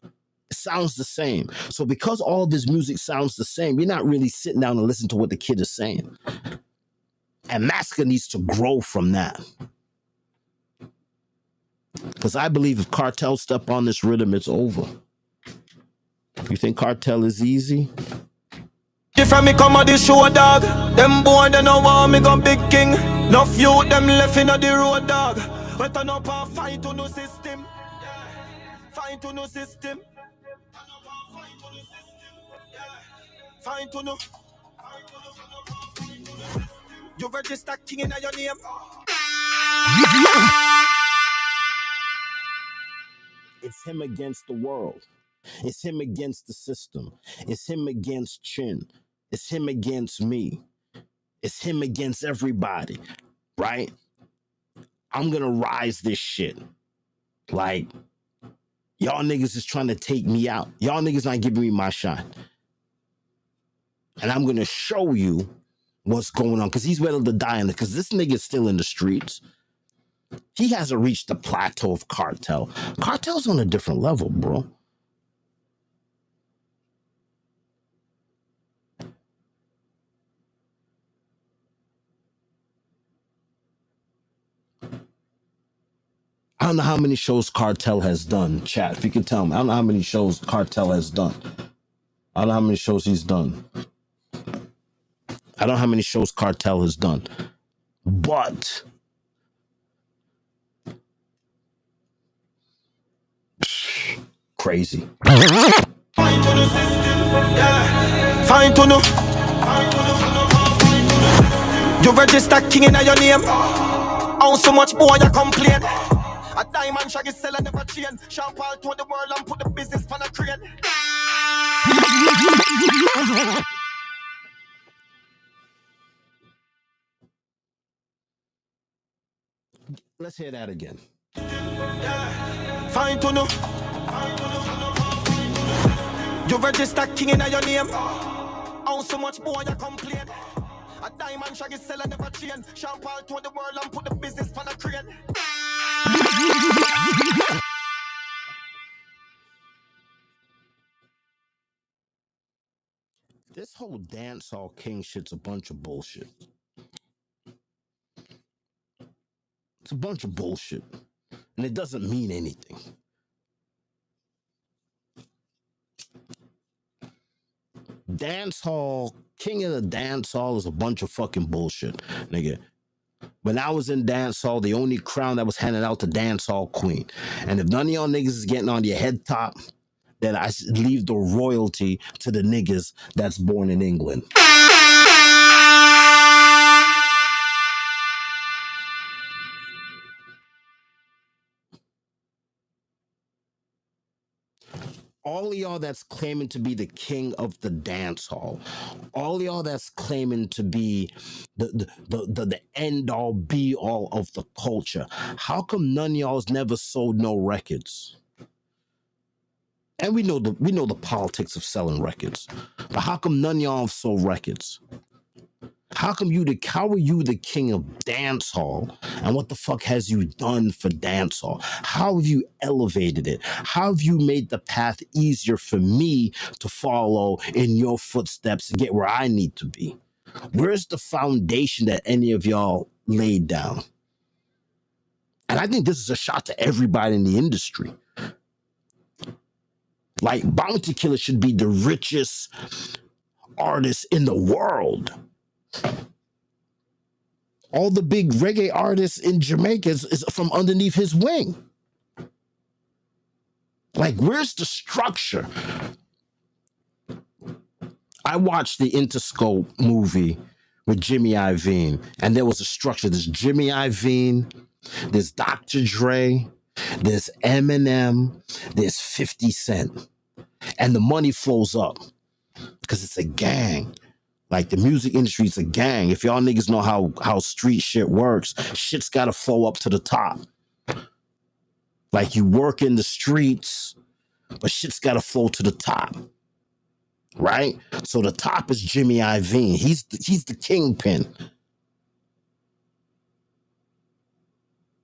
S4: It sounds the same. So because all of his music sounds the same, you're not really sitting down and listening to what the kid is saying. And Masicka needs to grow from that. Because I believe if KARTEL step on this rhythm, it's over. You think KARTEL is easy?
S6: If I me come on the show, dog, them boy they know want me go big king. No few them left in the road, dog. We turn up and fight to no system. Fight to no system. Fight to no. You register king in your name.
S4: It's him against the world. It's him against the system. It's him against Chin. It's him against me. It's him against everybody, right? I'm gonna rise this shit. Like, y'all niggas is trying to take me out. Y'all niggas not giving me my shot. And I'm gonna show you what's going on. Because he's ready to die in it. Because this nigga's still in the streets. He hasn't reached the plateau of KARTEL. KARTEL's on a different level, bro. I don't know how many shows KARTEL has done. Chat, if you can tell me. I don't know how many shows KARTEL has done. I don't know how many shows he's done. I don't know how many shows KARTEL has done. But crazy.
S6: Fine to know. You register king in your name. How so much boy you complain? A diamond shaggy seller never chain. Sean Paul to the world and put the business on a crane.
S4: Let's hear that again.
S6: Fine to know. You register king in your name. How so much boy you complain? A diamond shaggy seller never chain. Sean Paul to the world and put the business on a crane.
S4: This whole dancehall king shit's a bunch of bullshit. It's a bunch of bullshit. And it doesn't mean anything. Dancehall, king of the dancehall is a bunch of fucking bullshit, nigga. When I was in dancehall, the only crown that was handed out to dancehall queen. And if none of y'all niggas is getting on your head top, then I leave the royalty to the niggas that's born in England. All of y'all that's claiming to be the king of the dance hall, all of y'all that's claiming to be the end all be all of the culture, how come none of y'all's never sold no records? And we know the politics of selling records, but how come none of y'all have sold records? How are you the king of dancehall? And what the fuck has you done for dancehall? How have you elevated it? How have you made the path easier for me to follow in your footsteps to get where I need to be? Where's the foundation that any of y'all laid down? And I think this is a shot to everybody in the industry. Like, Bounty Killer should be the richest artist in the world. All the big reggae artists in Jamaica is from underneath his wing. Like, where's the structure? I watched the Interscope movie with Jimmy Iovine, and there was a structure. There's Jimmy Iovine, there's Dr. Dre, there's Eminem, there's 50 Cent. And the money flows up because it's a gang. Like the music industry is a gang. If y'all niggas know how street shit works, shit's gotta flow up to the top. Like you work in the streets, but shit's gotta flow to the top. Right? So the top is Jimmy Iovine. He's the kingpin.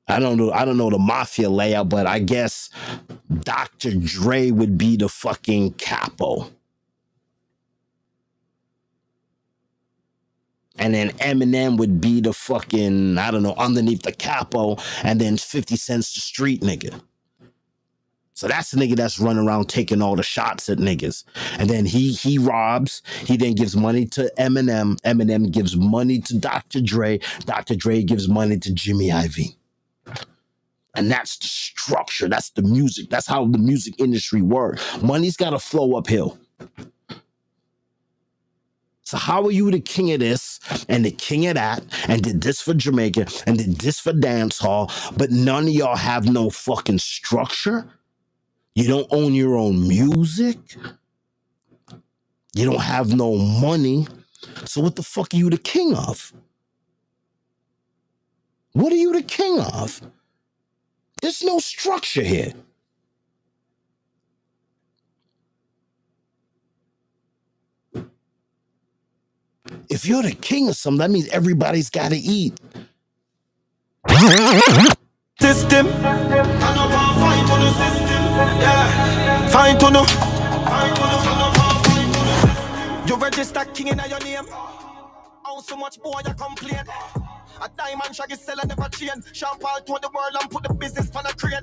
S4: I don't know the mafia layout, but I guess Dr. Dre would be the fucking capo. And then Eminem would be the fucking, I don't know, underneath the capo, and then 50 Cent's the street nigga. So that's the nigga that's running around taking all the shots at niggas. And then he robs. He then gives money to Eminem. Eminem gives money to Dr. Dre. Dr. Dre gives money to Jimmy Iovine. And that's the structure. That's the music. That's how the music industry works. Money's got to flow uphill. So how are you the king of this and the king of that and did this for Jamaica and did this for dancehall, but none of y'all have no fucking structure? You don't own your own music? You don't have no money? So what the fuck are you the king of? What are you the king of? There's no structure here. If you're the king of something, that means everybody's got to eat.
S6: System. Fine to know. You register king in your name. How so much boy you complain? A diamond shaggy seller never chain. Sean Paul told the world and put the business on a crane.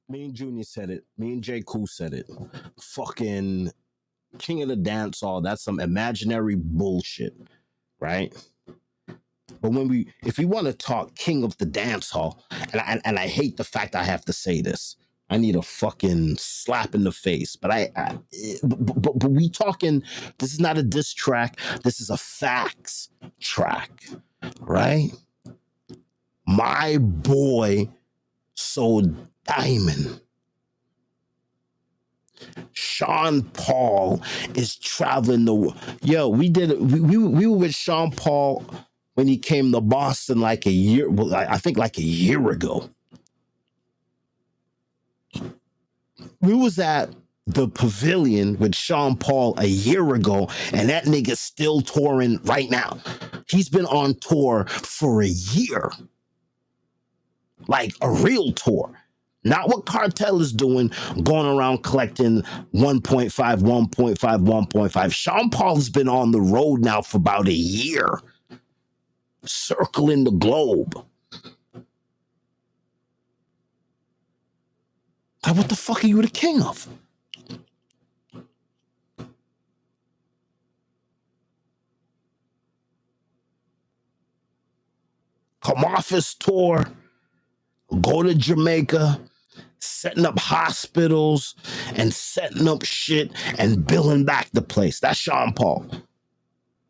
S4: Me and Junior said it. Me and J. Cool said it. Fucking king of the dance hall. That's some imaginary bullshit, right? But if we want to talk king of the dance hall, and I hate the fact I have to say this. I need a fucking slap in the face. But but we talking. This is not a diss track. This is a facts track, right? My boy sold Diamond. Sean Paul is traveling the world. Yo, we were with Sean Paul when he came to Boston like a year. Well, I think like a year ago. We was at the Pavilion with Sean Paul a year ago, and that nigga's still touring right now. He's been on tour for a year. Like a real tour. Not what KARTEL is doing, going around collecting 1.5, 1.5, 1.5. Sean Paul's been on the road now for about a year, circling the globe. Like, what the fuck are you the king of? Come off his tour, go to Jamaica, setting up hospitals and setting up shit and billing back the place. That's Sean Paul.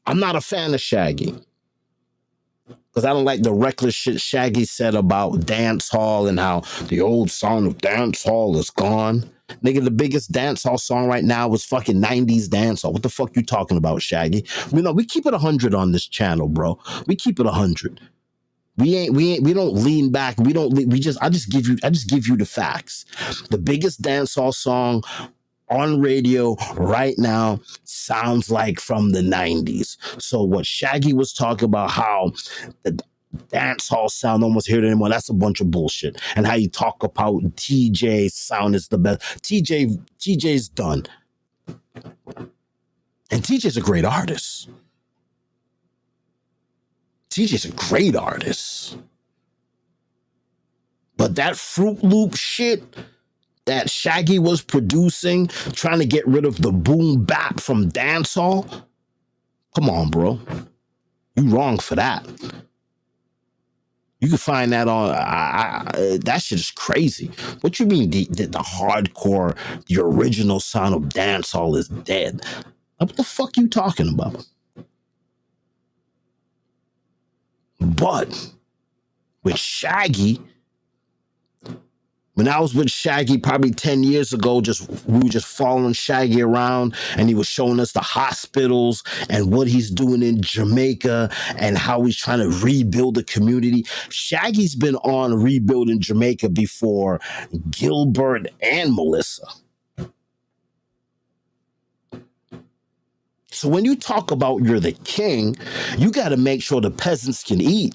S4: I'm not a fan of Shaggy because I don't like the reckless shit Shaggy said about dance hall and how the old song of dance hall is gone. Nigga, the biggest dance hall song right now was fucking 90s dance hall. What the fuck you talking about, Shaggy? We keep it 100 on this channel, bro. We keep it 100. We don't lean back. I just give you the facts. The biggest dancehall song on radio right now sounds like from the 90s. So what Shaggy was talking about, how the dancehall sound almost heard anymore, that's a bunch of bullshit. And how you talk about TJ's sound is the best. TJ's done. And TJ's a great artist. TJ's a great artist. But that Fruit Loop shit that Shaggy was producing, trying to get rid of the boom bap from dancehall, come on, bro. You wrong for that. You can find that on, that shit is crazy. What you mean the hardcore, the original sound of dancehall is dead? What the fuck you talking about? But with Shaggy, When I was with Shaggy probably 10 years ago, we were just following Shaggy around and he was showing us the hospitals and what he's doing in Jamaica and how he's trying to rebuild the community. Shaggy's been on rebuilding Jamaica before Gilbert and Melissa. So when you talk about you're the king, you got to make sure the peasants can eat.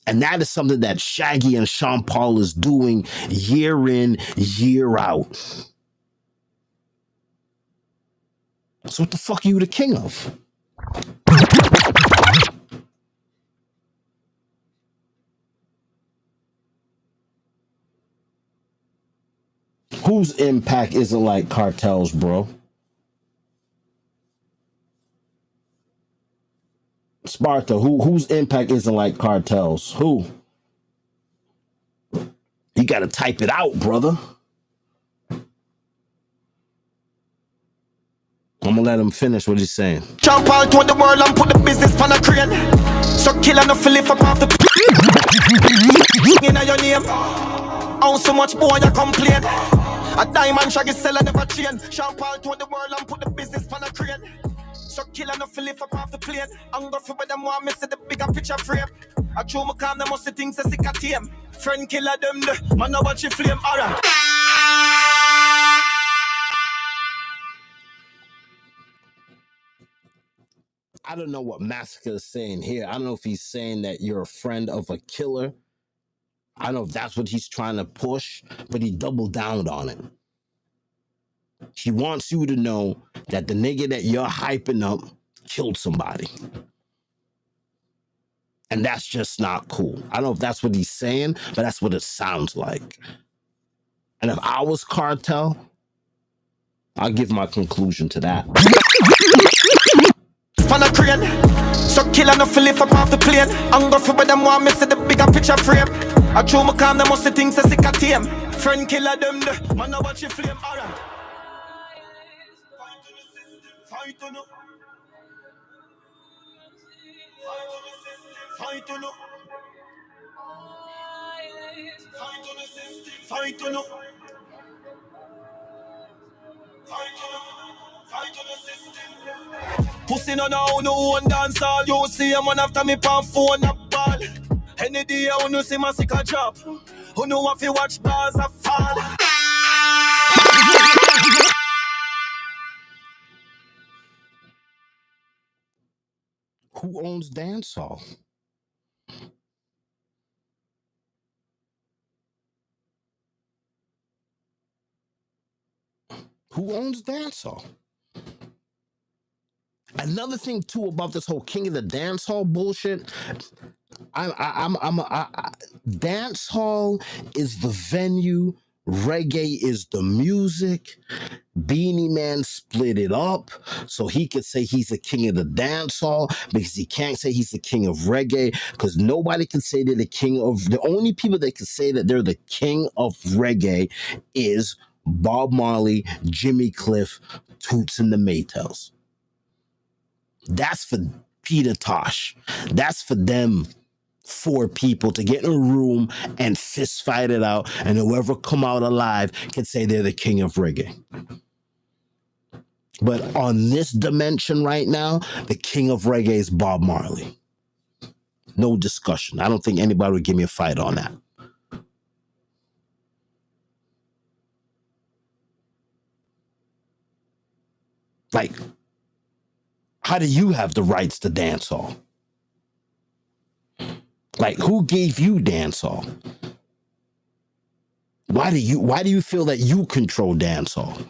S4: And that is something that Shaggy and Sean Paul is doing year in, year out. So what the fuck are you the king of? Whose impact isn't like Cartel's, bro? Sparta, whose impact isn't like Cartel's? Who? You gotta type it out, brother. I'm gonna let him finish what he's saying.
S6: Jump out to the world and put the business on a crane. So kill and fill it up off the in your name. How so much boy you complain? A diamond Shaggy seller never chain. Jump out to the world and put the business on a crane. So kill and fill it up off the plane. I'm go for them want me see the bigger picture frame. I show my calm them must think say sick a team. Friend killer them the man no watch you flame. Alright.
S4: I don't know what Masicka is saying here. I don't know if he's saying that you're a friend of a killer. I don't know if that's what he's trying to push, but he doubled down on it. He wants you to know that the nigga that you're hyping up killed somebody. And that's just not cool. I don't know if that's what he's saying, but that's what it sounds like. And if I was Cartel, I'll give my conclusion to that.
S6: On a crane. So kill and fill it up off the plane. I'm go for them want me see the bigger picture frame. I show my calm them must think say sick a team. Friend killer them the man no watch you flame. Alright. Fight to no. Fight to no. Fight to no. Pussy no know no one dance all. You see a man after me pan phone a ball. Any day you no see Masicka drop. Who know if you watch Gaza fall.
S4: Who owns dancehall? Who owns dancehall? Another thing too about this whole king of the dancehall bullshit. Dancehall is the venue. Reggae is the music. Beanie Man split it up so he could say he's the king of the dancehall because he can't say he's the king of reggae because nobody can say they're the king of. The only people that can say that they're the king of reggae is Bob Marley, Jimmy Cliff, Toots and the Maytals. That's for Peter Tosh. That's for them 4 people to get in a room and fist fight it out, and whoever come out alive can say they're the king of reggae. But on this dimension right now, the king of reggae is Bob Marley. No discussion. I don't think anybody would give me a fight on that. Like, how do you have the rights to dancehall? Like, who gave you dancehall? Why do you feel that you control dancehall?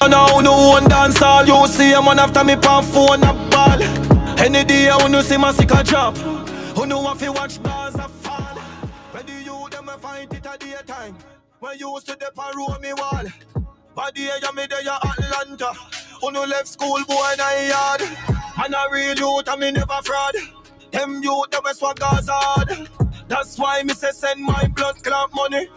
S6: No one dance all. You see a man after me pan phone a ball. Any day you no see Masicka drop. Who know if you watch Gaza fall. When the youth them fight it a daytime. When you used to dep a row me wall. Body ya me there ya Atlanta. Who no left school boy in a yard. And a real youth and me never fraud. Them youth them swag Gaza hard. That's why me say send my blood clot money.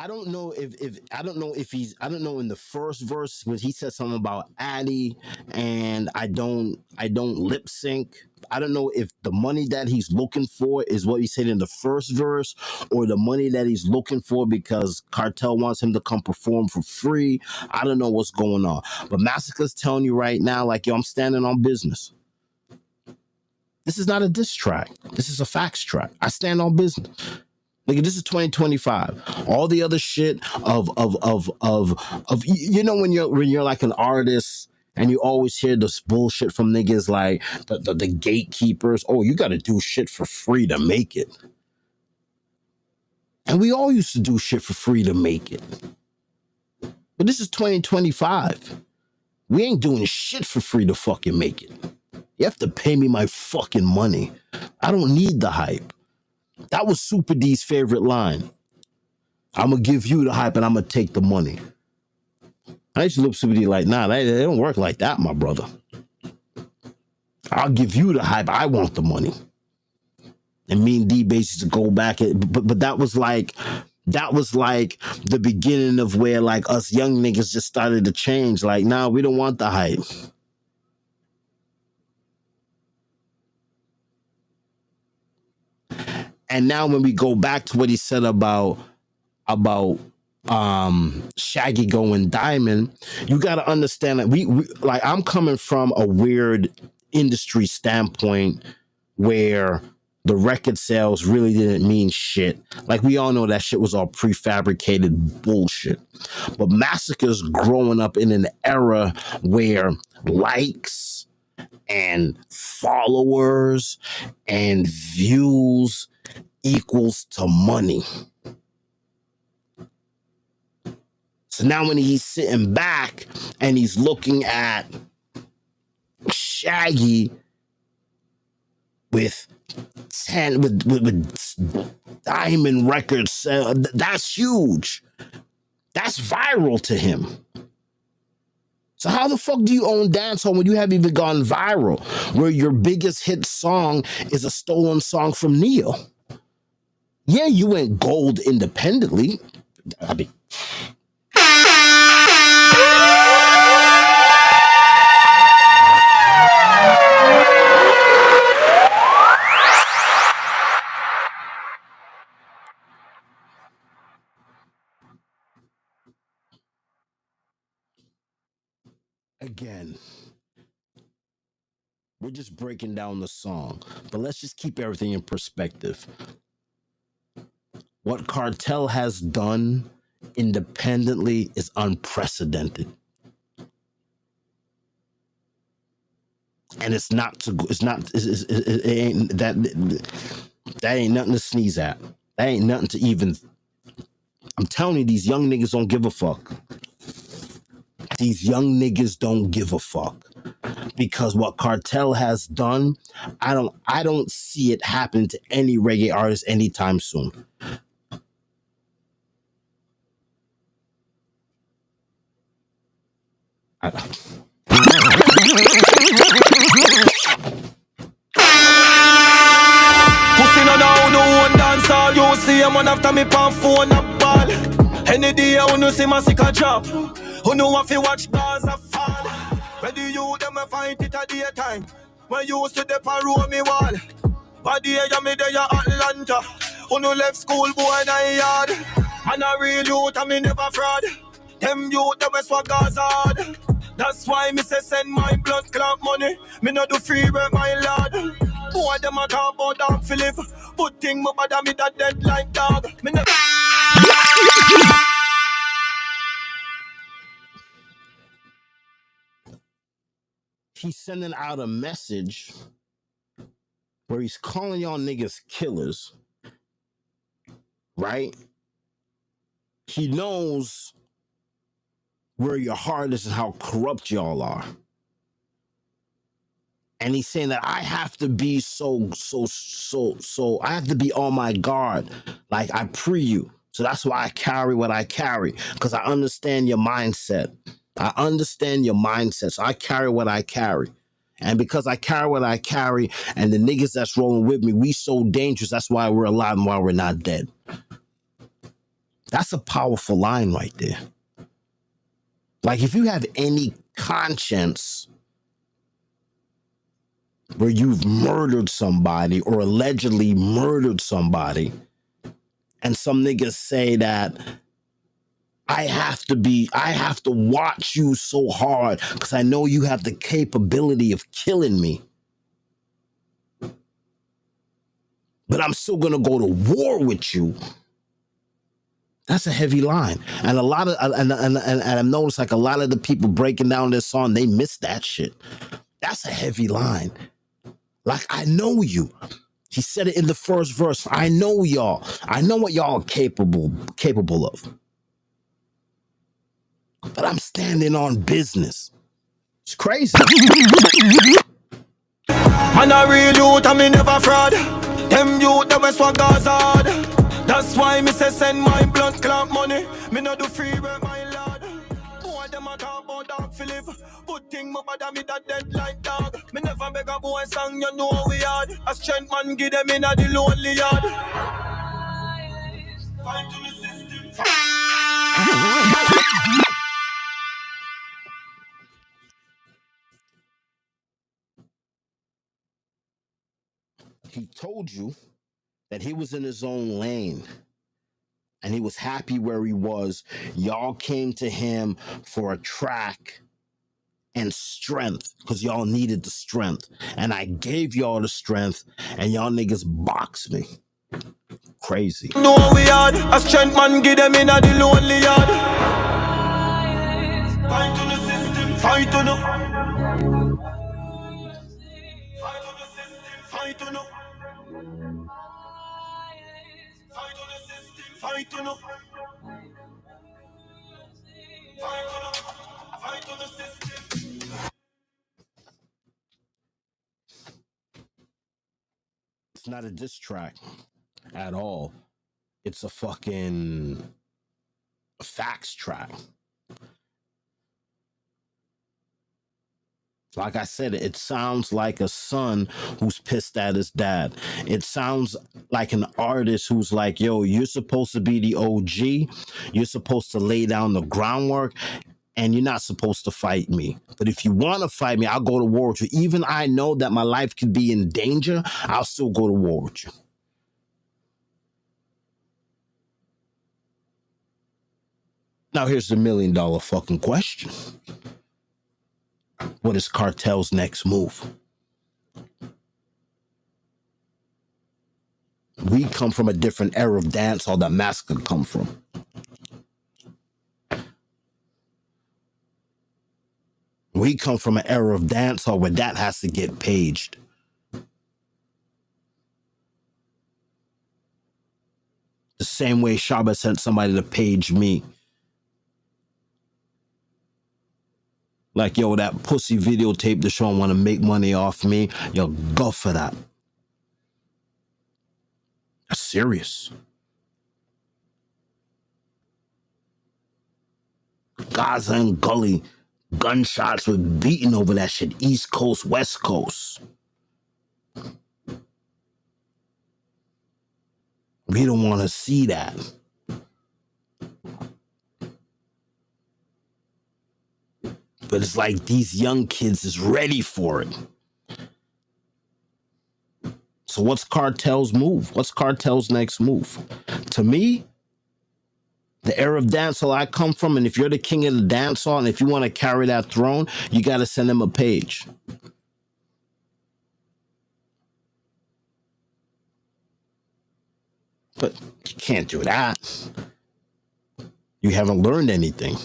S4: I don't know if in the first verse when he said something about Addy and I don't lip sync. I don't know if the money that he's looking for is what he said in the first verse or the money that he's looking for because Cartel wants him to come perform for free. I don't know what's going on. But Masicka's telling you right now, like, yo, I'm standing on business. This is not a diss track. This is a facts track. I stand on business. Nigga, this is 2025. All the other shit of you know when you're like an artist and you always hear this bullshit from niggas like the gatekeepers. Oh, you got to do shit for free to make it. And we all used to do shit for free to make it. But this is 2025. We ain't doing shit for free to fucking make it. You have to pay me my fucking money. I don't need the hype. That was Super D's favorite line. I'm going to give you the hype and I'm going to take the money. I used to look Super D like, nah, they don't work like that, my brother. I'll give you the hype. I want the money. And me and D basically go back. But that was like the beginning of where like us young niggas just started to change. Like, nah, we don't want the hype. And now when we go back to what he said about Shaggy going diamond, you got to understand that we like I'm coming from a weird industry standpoint where the record sales really didn't mean shit. Like we all know that shit was all prefabricated bullshit. But Masicka's growing up in an era where likes and followers and views equals to money. So now when he's sitting back and he's looking at Shaggy with diamond records, that's huge. That's viral to him. So how the fuck do you own dancehall when you haven't even gone viral? Where your biggest hit song is a stolen song from Neo? Yeah, you went gold independently. I mean, again, we're just breaking down the song, but let's just keep everything in perspective. What Cartel has done independently is unprecedented. And it ain't that ain't nothing to sneeze at. That ain't nothing to even, I'm telling you, these young niggas don't give a fuck. These young niggas don't give a fuck. Because what Cartel has done, I don't see it happen to any reggae artist anytime soon.
S6: Pussy no down, no one dance all. You see a man after me pan phone up ball. Any day I wanna see Masicka drop. Who know if you watch Gaza fall. Where do you them fight it at daytime? When you used to dep and roll me wall. Body ya me there Atlanta. Who no left school boy in a yard. And a real youth and me never fraud. Them youth them swag Gaza hard. That's why me say send my blood clot money. Me no do free rent my lord. Boy them a talk about dog fi live. Put thing me bother me that dead like dog. Me never.
S4: He's sending out a message where he's calling y'all niggas killers, right? He knows where your heart is and how corrupt y'all are. And he's saying that I have to be so I have to be on my guard. Like I pre you. So that's why I carry what I carry. Because I understand your mindset. I understand your mindset. So I carry what I carry. And because I carry what I carry, and the niggas that's rolling with me, we so dangerous. That's why we're alive and why we're not dead. That's a powerful line right there. Like, if you have any conscience where you've murdered somebody or allegedly murdered somebody, and some niggas say that I have to watch you so hard because I know you have the capability of killing me, but I'm still gonna go to war with you. That's a heavy line. And a lot of and I've noticed like a lot of the people breaking down this song, they miss that shit. That's a heavy line. Like, I know you. He said it in the first verse. I know y'all. I know what y'all are capable of. But I'm standing on business. It's crazy.
S6: Man a real youth and me never fraud. Them youth them we swag Gaza. That's why me say send my blood clot money. Me no do free work, my lord. Boy them a talk about dog fi live. Good thing my bother me that dead like dog. Me never beg a boy song, you know we hard. A strength man give them in a the lonely yard. Fight to the system.
S4: He told you that he was in his own lane and he was happy where he was. Y'all came to him for a track and strength because y'all needed the strength. And I gave y'all the strength and y'all niggas boxed me. Crazy.
S6: No we hard. A strength man give them in a the lonely yard. Fight to the system. Fight to no. Fight to the system. Fight to no. Fight to the system. Fight to no. Fight to the system.
S4: It's not a diss track at all. It's a fucking facts track. Like I said, it sounds like a son who's pissed at his dad. It sounds like an artist who's like, yo, you're supposed to be the OG. You're supposed to lay down the groundwork and you're not supposed to fight me. But if you want to fight me, I'll go to war with you. Even I know that my life could be in danger, I'll still go to war with you. Now here's the $1 million fucking question. What is KARTEL's next move? We come from a different era of dancehall that Masicka come from. We come from an era of dancehall where that has to get paged. The same way Shaba sent somebody to page me. Like, yo, that pussy videotape to show him want to make money off me. Yo, go for that. That's serious. Gaza and Gully, gunshots were beating over that shit. East Coast, West Coast. We don't want to see that. But it's like these young kids is ready for it. So what's KARTEL's move? What's KARTEL's next move? To me, the era of dancehall I come from, and if you're the king of the dancehall, and if you want to carry that throne, you got to send him a page. But you can't do that. You haven't learned anything.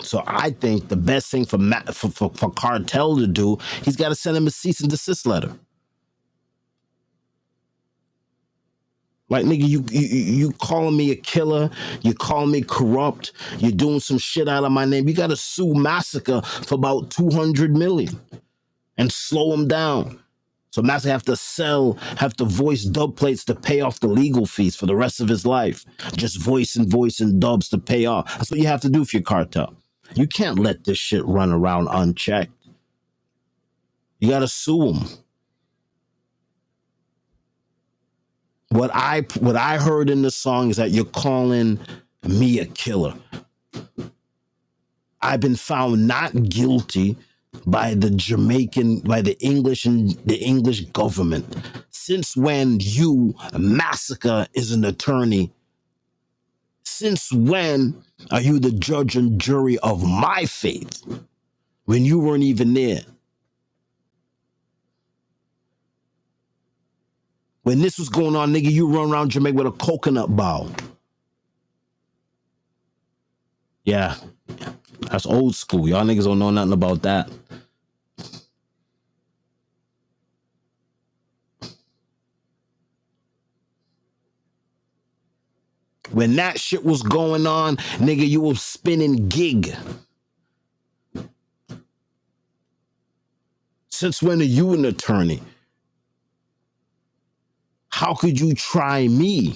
S4: So I think the best thing for KARTEL to do, he's got to send him a cease and desist letter. Like, nigga, you calling me a killer, you calling me corrupt, you're doing some shit out of my name. You got to sue Masicka for about 200 million and slow him down. So Masicka have to voice dub plates to pay off the legal fees for the rest of his life. Just voicing dubs to pay off. That's what you have to do for your KARTEL. You can't let this shit run around unchecked. You got to sue him. What I heard in the song is that you're calling me a killer. I've been found not guilty by the English government. Since when you, Masicka, is an attorney? Since when are you the judge and jury of my fate when you weren't even there? When this was going on, nigga, you run around Jamaica with a coconut bowl. Yeah, that's old school. Y'all niggas don't know nothing about that. When that shit was going on, nigga, you was spinning gig. Since when are you an attorney? How could you try me?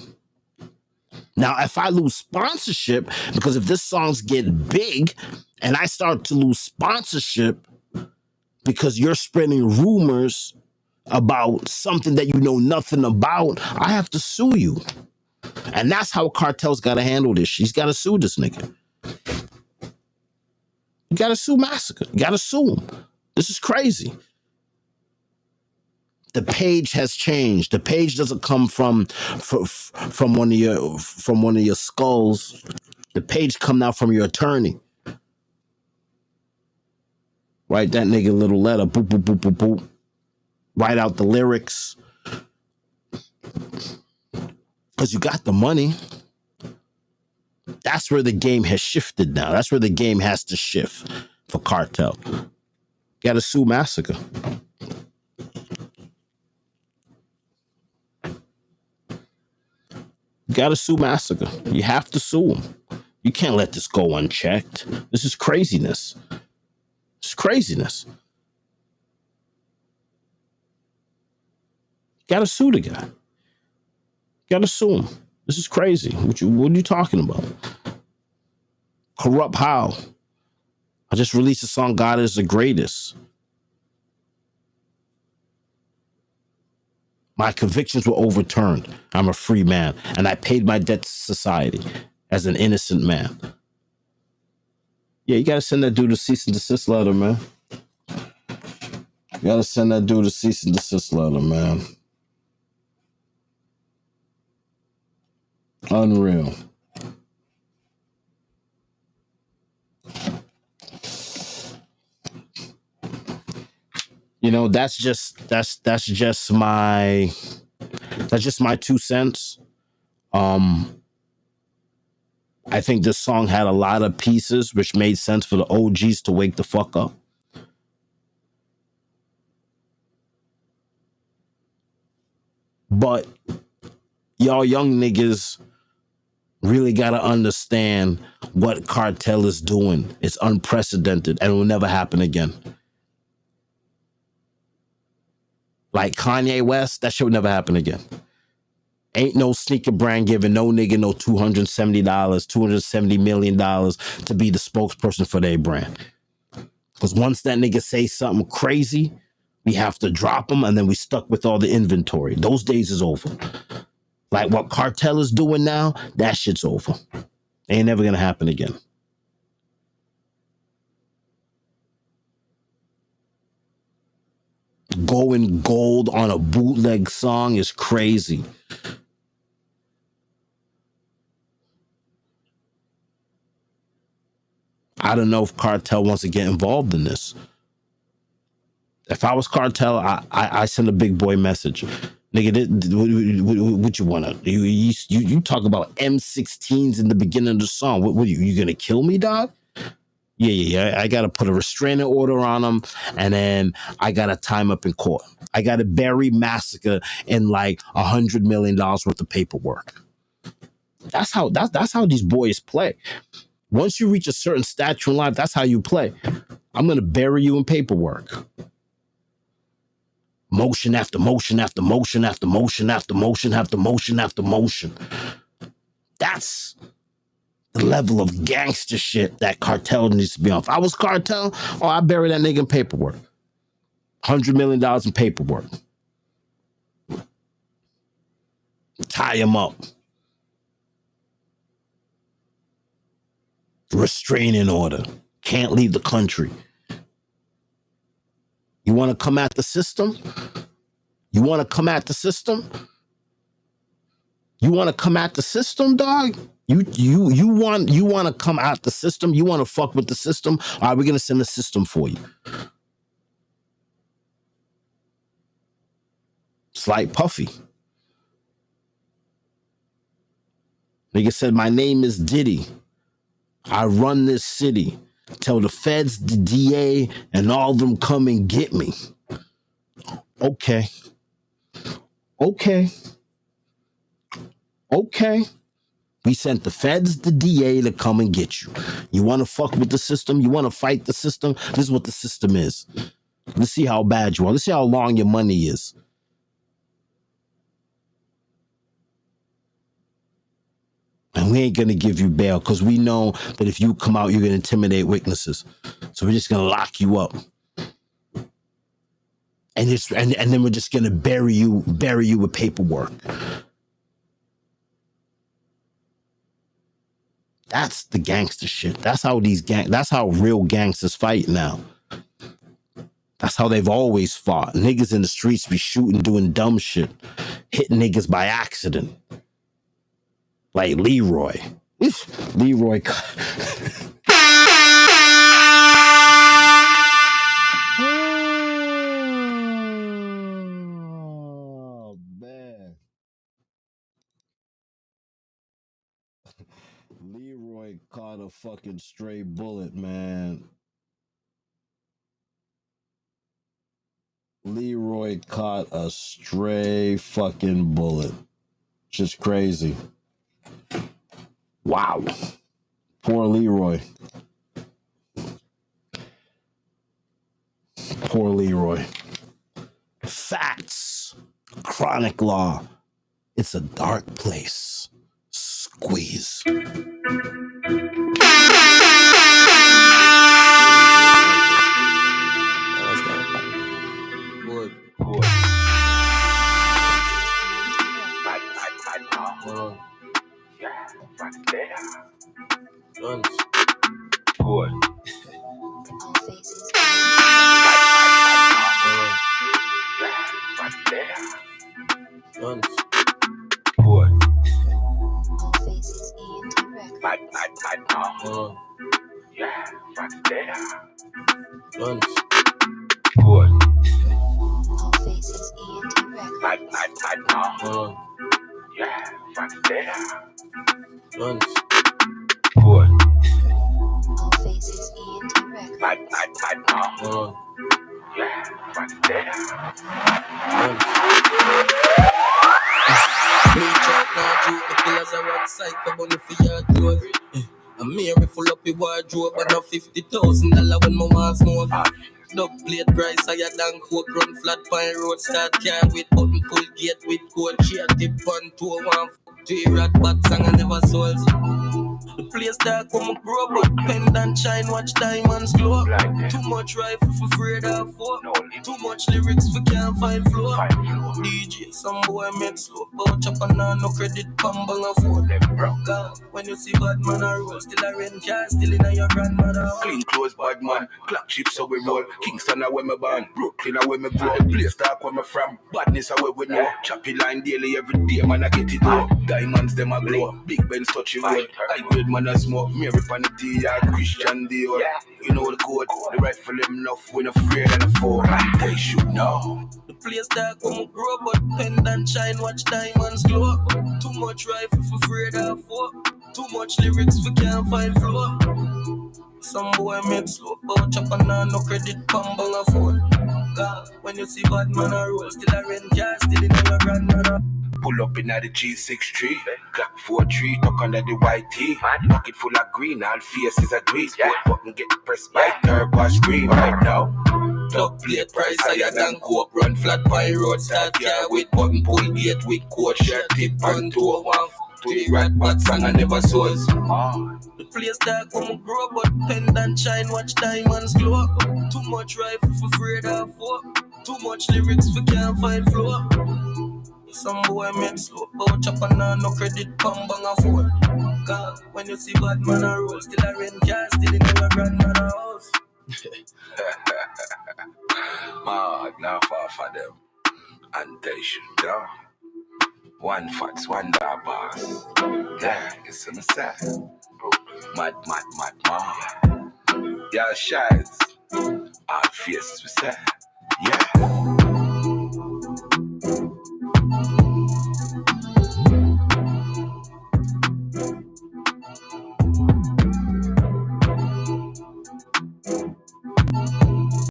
S4: Now, if I lose sponsorship, because if this songs get big and I start to lose sponsorship because you're spreading rumors about something that you know nothing about, I have to sue you. And that's how KARTEL's got to handle this. He's got to sue this nigga. You got to sue Masicka. You got to sue him. This is crazy. The page has changed. The page doesn't come from one of your skulls. The page come now from your attorney. Write that nigga a little letter. Boop, boop, boop, boop, boop. Write out the lyrics. Because you got the money. That's where the game has shifted now. That's where the game has to shift for KARTEL. You got to sue Masicka. You got to sue Masicka. You have to sue him. You can't let this go unchecked. This is craziness. It's craziness. You got to sue the guy. Got to sue him. This is crazy. What are you talking about? Corrupt how? I just released a song, God is the Greatest. My convictions were overturned. I'm a free man. And I paid my debt to society as an innocent man. Yeah, you got to send that dude a cease and desist letter, man. You got to send that dude a cease and desist letter, man. Unreal. You know, that's just my 2 cents. I think this song had a lot of pieces which made sense for the OGs to wake the fuck up. But y'all young niggas really got to understand what KARTEL is doing. It's unprecedented and it will never happen again. Like Kanye West, that shit would never happen again. Ain't no sneaker brand giving no nigga no $270, $270 million to be the spokesperson for their brand. Because once that nigga say something crazy, we have to drop him and then we stuck with all the inventory. Those days is over. Like what KARTEL is doing now, that shit's over. Ain't never gonna happen again. Going gold on a bootleg song is crazy. I don't know if KARTEL wants to get involved in this. If I was KARTEL, I send a big boy message. Nigga, what you want to... You talk about M16s in the beginning of the song. What you going to kill me, dog? Yeah. I got to put a restraining order on them, and then I got to tie him up in court. I got to bury Masicka in like $100 million worth of paperwork. That's how these boys play. Once you reach a certain stature in life, that's how you play. I'm going to bury you in paperwork. Motion after motion after motion after motion after motion after motion after motion. That's the level of gangster shit that KARTEL needs to be on. If I was KARTEL, I'd bury that nigga in paperwork. $100 million in paperwork. Tie him up. Restraining order. Can't leave the country. You want to come at the system? You want to come at the system? You want to come at the system, dog? You want to come at the system? You want to fuck with the system? All right, we're gonna send the system for you. It's like Puffy. Nigga said, my name is Diddy. I run this city. Tell the feds, the DA, and all them come and get me. Okay. We sent the feds, the DA to come and get you. You want to fuck with the system? You want to fight the system? This is what the system is. Let's see how bad you are. Let's see how long your money is. And we ain't going to give you bail because we know that if you come out, you're going to intimidate witnesses. So we're just going to lock you up. And then we're just going to bury you with paperwork. That's the gangster shit. That's how that's how real gangsters fight now. That's how they've always fought. Niggas in the streets be shooting, doing dumb shit, hitting niggas by accident. Like Leroy. Leroy. Oh, man. Leroy caught a fucking stray bullet, man. Leroy caught a stray fucking bullet. Just crazy. Wow. Poor Leroy. Poor Leroy. Facts. Chronic law. It's a dark place. Squeeze.
S1: I'm here full up the wardrobe, but no $50,000 when my want smoke. Dub plate price higher than coke, run flat pine road, start car with button pull gate with code, chair tip on 201 2 rat bat song I never sold. The place that come grow, but pendant shine, watch diamonds glow. Too much rifle for afraid of four. Too much lyrics for can't find flow. DJ, some boy make slow, but chop on no credit, bang a phone. God, when you see bad man a roll, still a rent car, still in your grandmother.
S2: Clean clothes, bad man. Clock chips so we roll. Kingston are where me born. Brooklyn are where me grow. The place that where me from. Badness are where we know. Choppy line daily every day, man I get it all. Diamonds them a glow. Big Benz touchy road. High grade man a smoke. Mary Panity or Christian Dior. You know the code. The rifle them enough. We no afraid and a four. They should know.
S1: The place that come grow, but pendant shine, watch diamonds glow. Too much rifle for afraid of four. Too much lyrics for can't find flow. Some boy make slow, but chop on no credit, bang a phone. God, when you see bad man a roll, still a rent car, still in your grandmother.
S2: Pull up in at the G63, Glock 4-3, tuck under the white tee. Pocket full of green, all faces are grease. Sport button get pressed by turbo screen right now.
S1: Dub plate price higher than coke, run flat pine road, start car with button pull gate with code, shirt tip on 201 to the rat bat song I never sold. The place that come grow, but pendant shine, watch diamonds glow. Too much rifle for afraid of four. Too much lyrics for can't find flow. Some boy make slow, but chop and no credit, bang bang a phone. God, when you see bad man a roll, still a rent car, still in your grandmother house.
S2: Mad, now far for them. And they should know. One facts, one dog boss. Yeah, it's in the side. Mad, mad. Yeah, shines. Our faces we say. Yeah.